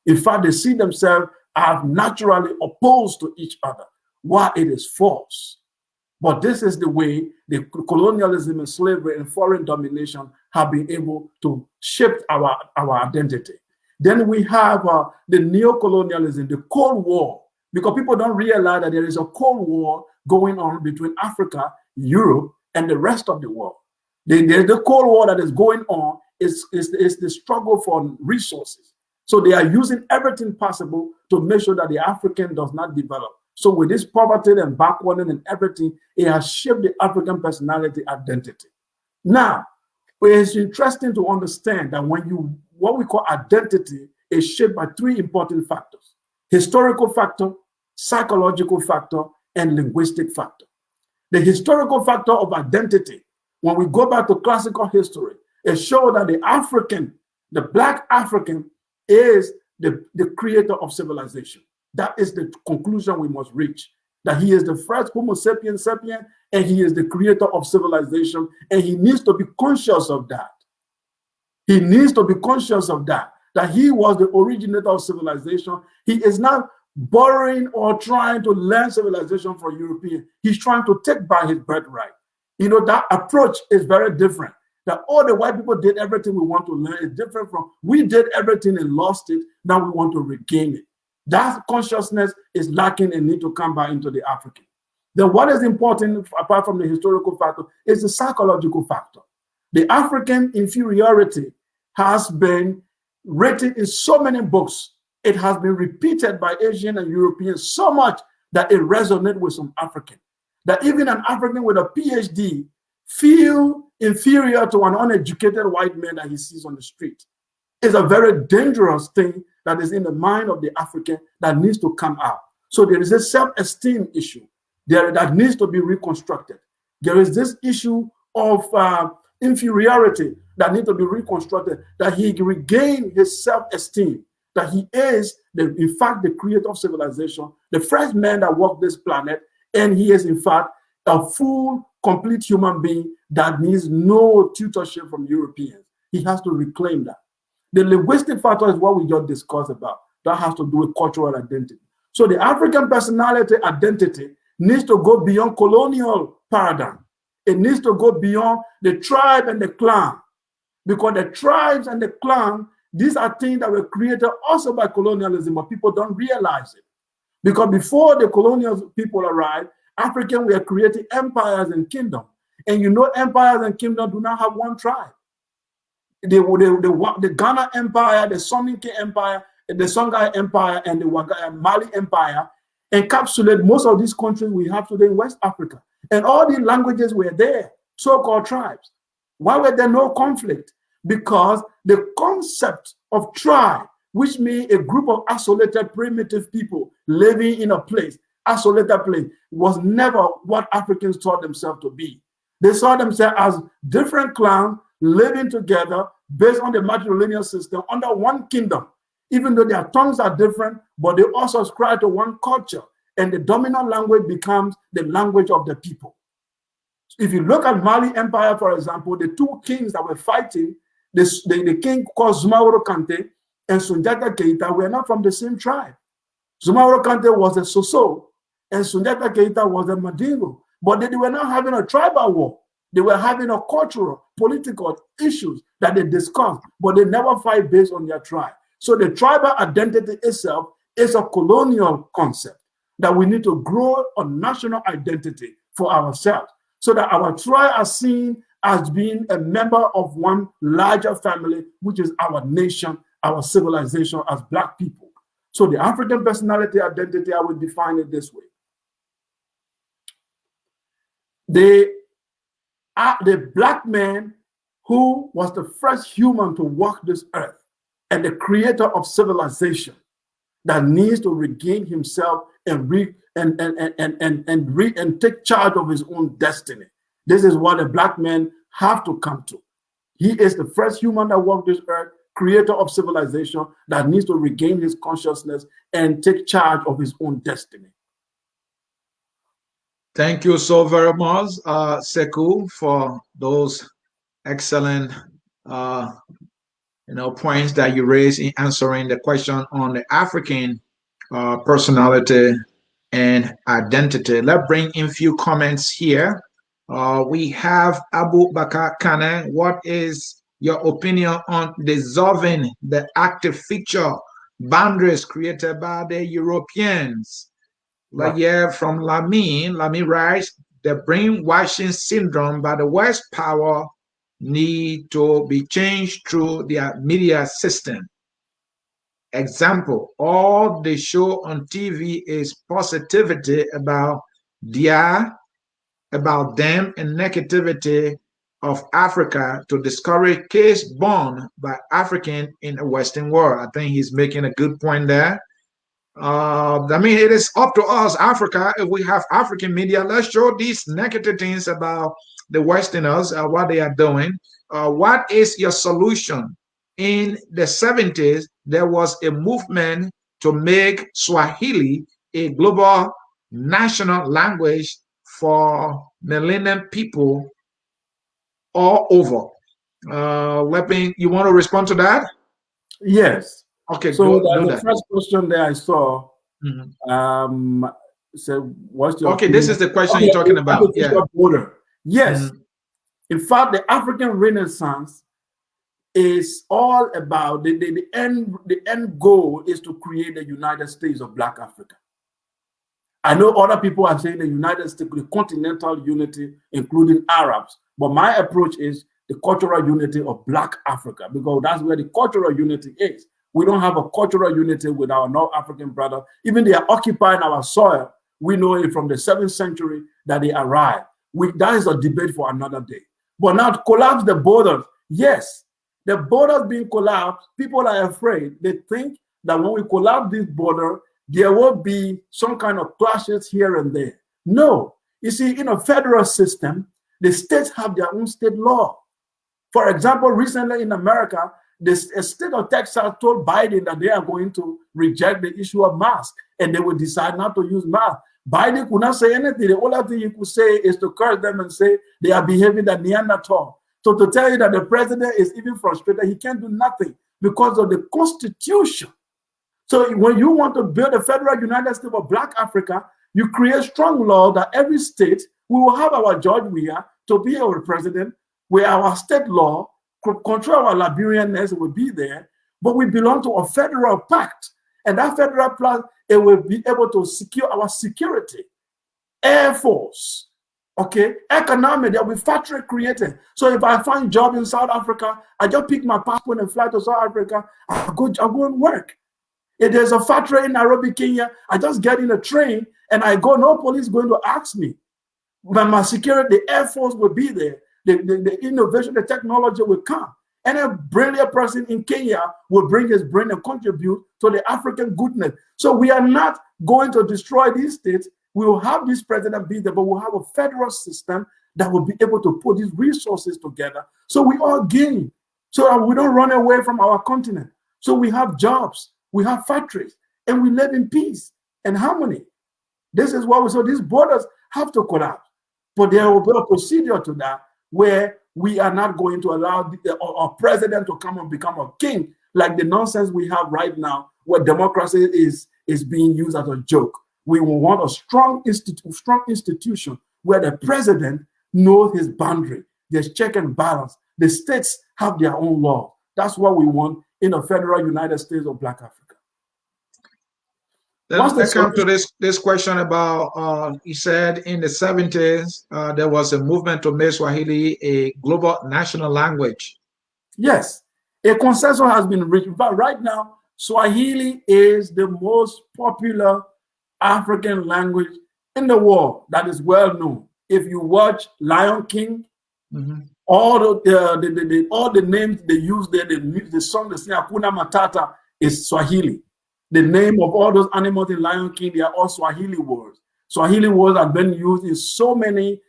In fact, they see themselves as naturally opposed to each other. Why? It is false. But this is the way the colonialism and slavery and foreign domination have been able to shape our identity. Then we have the Neo-Colonialism, the Cold War, because people don't realize that there is a Cold War going on between Africa, Europe, and the rest of the world. The Cold War that is going on is the struggle for resources. So they are using everything possible to make sure that the African does not develop. So with this poverty and backwardness and everything, it has shaped the African personality identity. Now, it's interesting to understand that what we call identity is shaped by 3 important factors: historical factor, psychological factor, and linguistic factor. The historical factor of identity, when we go back to classical history, it shows that the black African is the creator of civilization. That is the conclusion we must reach, that he is the first Homo sapiens sapien, and he is the creator of civilization, and he needs to be conscious of that. He needs to be conscious of that he was the originator of civilization. He is not borrowing or trying to learn civilization from European. He's trying to take back his birthright. That approach is very different. That all the white people did everything we want to learn is different from we did everything and lost it. Now we want to regain it. That consciousness is lacking and need to come back into the African. Then what is important, apart from the historical factor, is the psychological factor. The African inferiority has been written in so many books. It has been repeated by Asian and Europeans so much that it resonates with some African. That even an African with a PhD feel inferior to an uneducated white man that he sees on the street. It's a very dangerous thing that is in the mind of the African that needs to come out. So there is a self-esteem issue that needs to be reconstructed. There is this issue of inferiority that needs to be reconstructed, that he regain his self-esteem, that he is, in fact, the creator of civilization, the first man that walked this planet, and he is, in fact, a full, complete human being that needs no tutorship from Europeans. He has to reclaim that. The linguistic factor is what we just discussed about. That has to do with cultural identity. So the African personality identity needs to go beyond colonial paradigm. It needs to go beyond the tribe and the clan. Because the tribes and the clan, these are things that were created also by colonialism, but people don't realize it. Because before the colonial people arrived, Africans were creating empires and kingdoms. And empires and kingdoms do not have one tribe. The Ghana Empire, the Soninke Empire, the Songhai Empire, and the Mali Empire encapsulate most of these countries we have today in West Africa. And all these languages were there, so-called tribes. Why were there no conflict? Because the concept of tribe, which means a group of isolated primitive people living in a place, isolated place, was never what Africans thought themselves to be. They saw themselves as different clans living together based on the matrilineal system under one kingdom, even though their tongues are different, but they also ascribe to one culture, and the dominant language becomes the language of the people. If you look at Mali Empire, for example, the 2 kings that were fighting, the king called Soumaoro Kante and Sundiata Keita were not from the same tribe. Soumaoro Kante was a Soso, and Sunjata Keita was a Mandingo. But they were not having a tribal war. They were having a cultural, political issues that they discussed, but they never fight based on their tribe. So the tribal identity itself is a colonial concept that we need to grow a national identity for ourselves so that our tribe are seen as being a member of one larger family, which is our nation, our civilization as Black people. So the African personality identity, I would define it this way. The Black man who was the first human to walk this earth and the creator of civilization that needs to regain himself and take charge of his own destiny. This is what a Black man have to come to. He is the first human that walked this earth, creator of civilization that needs to regain his consciousness and take charge of his own destiny. Thank you so very much, Sekou, for those excellent points that you raised in answering the question on the African personality and identity. Let's bring in a few comments here. We have Abu Bakar Kane. What is your opinion on dissolving the active feature boundaries created by the Europeans? Like, yeah, from Lamy writes, the brainwashing syndrome by the West power need to be changed through their media system. Example, all they show on TV is positivity about them and negativity of Africa to discourage case born by African in the Western world. I think he's making a good point there. I mean, it is up to us, Africa, if we have African media, let's show these negative things about the Westerners, what they are doing. What is your solution? In the 70s, there was a movement to make Swahili a global national language for Millennium people all over. You want to respond to that? Yes. Okay, so the first question that I saw, so what's your opinion? This is the question you're talking about. Yeah. Border. Yes. In fact, the African Renaissance is all about the end goal is to create the United States of Black Africa. I know other people are saying the United States, the continental unity, including Arabs, but my approach is the cultural unity of Black Africa, because that's where the cultural unity is. We don't have a cultural unity with our North African brother. Even they are occupying our soil. We know it from the 7th century that they arrived. That is a debate for another day. But now to collapse the borders, yes, the borders being collapsed, people are afraid. They think that when we collapse this border, there will be some kind of clashes here and there. No. You see, in a federal system, the states have their own state law. For example, recently in America, the state of Texas told Biden that they are going to reject the issue of masks and they will decide not to use masks. Biden could not say anything. The only thing he could say is to curse them and say they are behaving like Neanderthal. So to tell you that the president is even frustrated, he can't do nothing because of the Constitution. So when you want to build a federal United States of Black Africa, you create strong law that every state, we will have our George Weah to be our president, where our state law control our Liberianness will be there, but we belong to a federal pact. And that federal pact, it will be able to secure our security. Air Force, okay? Economy, there will be factory created. So if I find job in South Africa, I just pick my passport and fly to South Africa, I'll go and work. If there's a factory in Nairobi, Kenya, I just get in a train and I go, no police going to ask me. But my security, the Air Force will be there. The innovation, the technology will come. And a brilliant person in Kenya will bring his brain and contribute to the African goodness. So we are not going to destroy these states. We will have this president be there, but we'll have a federal system that will be able to put these resources together. So we all gain, so that we don't run away from our continent. So we have jobs, we have factories, and we live in peace and harmony. This is what so these borders have to collapse. But there will be a procedure to that where we are not going to allow a president to come and become a king, like the nonsense we have right now, where democracy is being used as a joke. We want a strong institution where the president knows his boundary. There's check and balance. The states have their own law. That's what we want in a federal United States of Black Africa. Let's come to this question about, he said in the 70s, there was a movement to make Swahili a global national language. Yes, a consensus has been reached, but right now, Swahili is the most popular African language in the world that is well known. If you watch Lion King, all the names they use there, the song they sing Hakuna Matata is Swahili. The name of all those animals in Lion King, they are all Swahili words. Swahili words have been used in so many,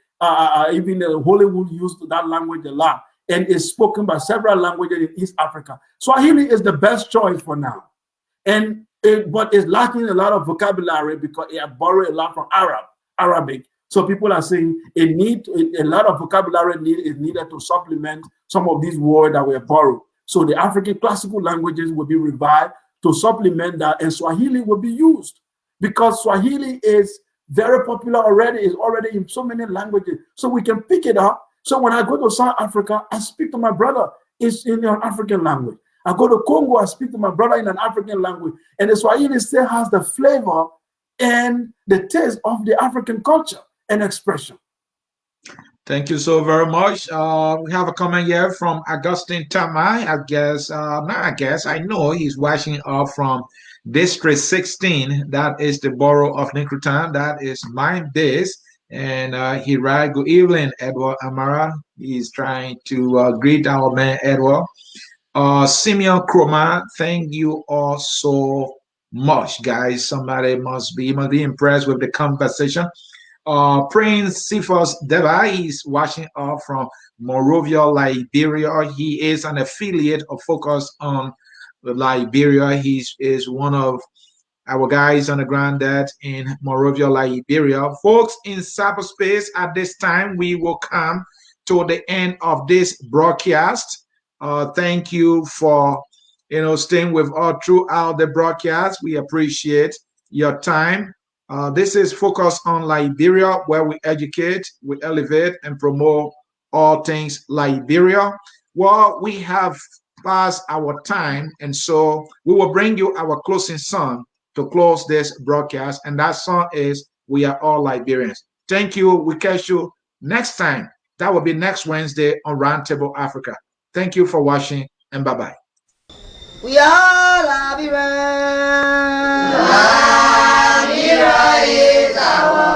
even Hollywood used that language a lot, and is spoken by several languages in East Africa. Swahili is the best choice for now, but it's lacking a lot of vocabulary because it borrowed a lot from Arabic. So people are saying a lot of vocabulary is needed to supplement some of these words that were borrowed. So the African classical languages will be revived to supplement that, and Swahili will be used because Swahili is very popular already. It's already in so many languages, so we can pick it up. So when I go to South Africa, I speak to my brother. It's in an African language. I go to Congo, I speak to my brother in an African language, and the Swahili still has the flavor and the taste of the African culture and expression. Thank you so very much. We have a comment here from Augustine Tamai. I know he's watching up from District 16. That is the borough of Ninkrutan. That is my base. And he writes, good evening, Edward Amara. He's trying to greet our man, Edward. Simeon Kroma, thank you all so much, guys. Somebody must be impressed with the conversation. Prince Cephas Deva is watching up from Monrovia, Liberia. He is an affiliate of Focus on Liberia. He is one of our guys on the ground that in Monrovia, Liberia. Folks in cyberspace, at this time, we will come to the end of this broadcast. Thank you for staying with us throughout the broadcast. We appreciate your time. This is Focus on Liberia, where we educate, we elevate, and promote all things Liberia. Well, we have passed our time, and so we will bring you our closing song to close this broadcast, and that song is We Are All Liberians. Thank you. We catch you next time. That will be next Wednesday on Roundtable Africa. Thank you for watching, and bye-bye. We are Liberians. Liberia is our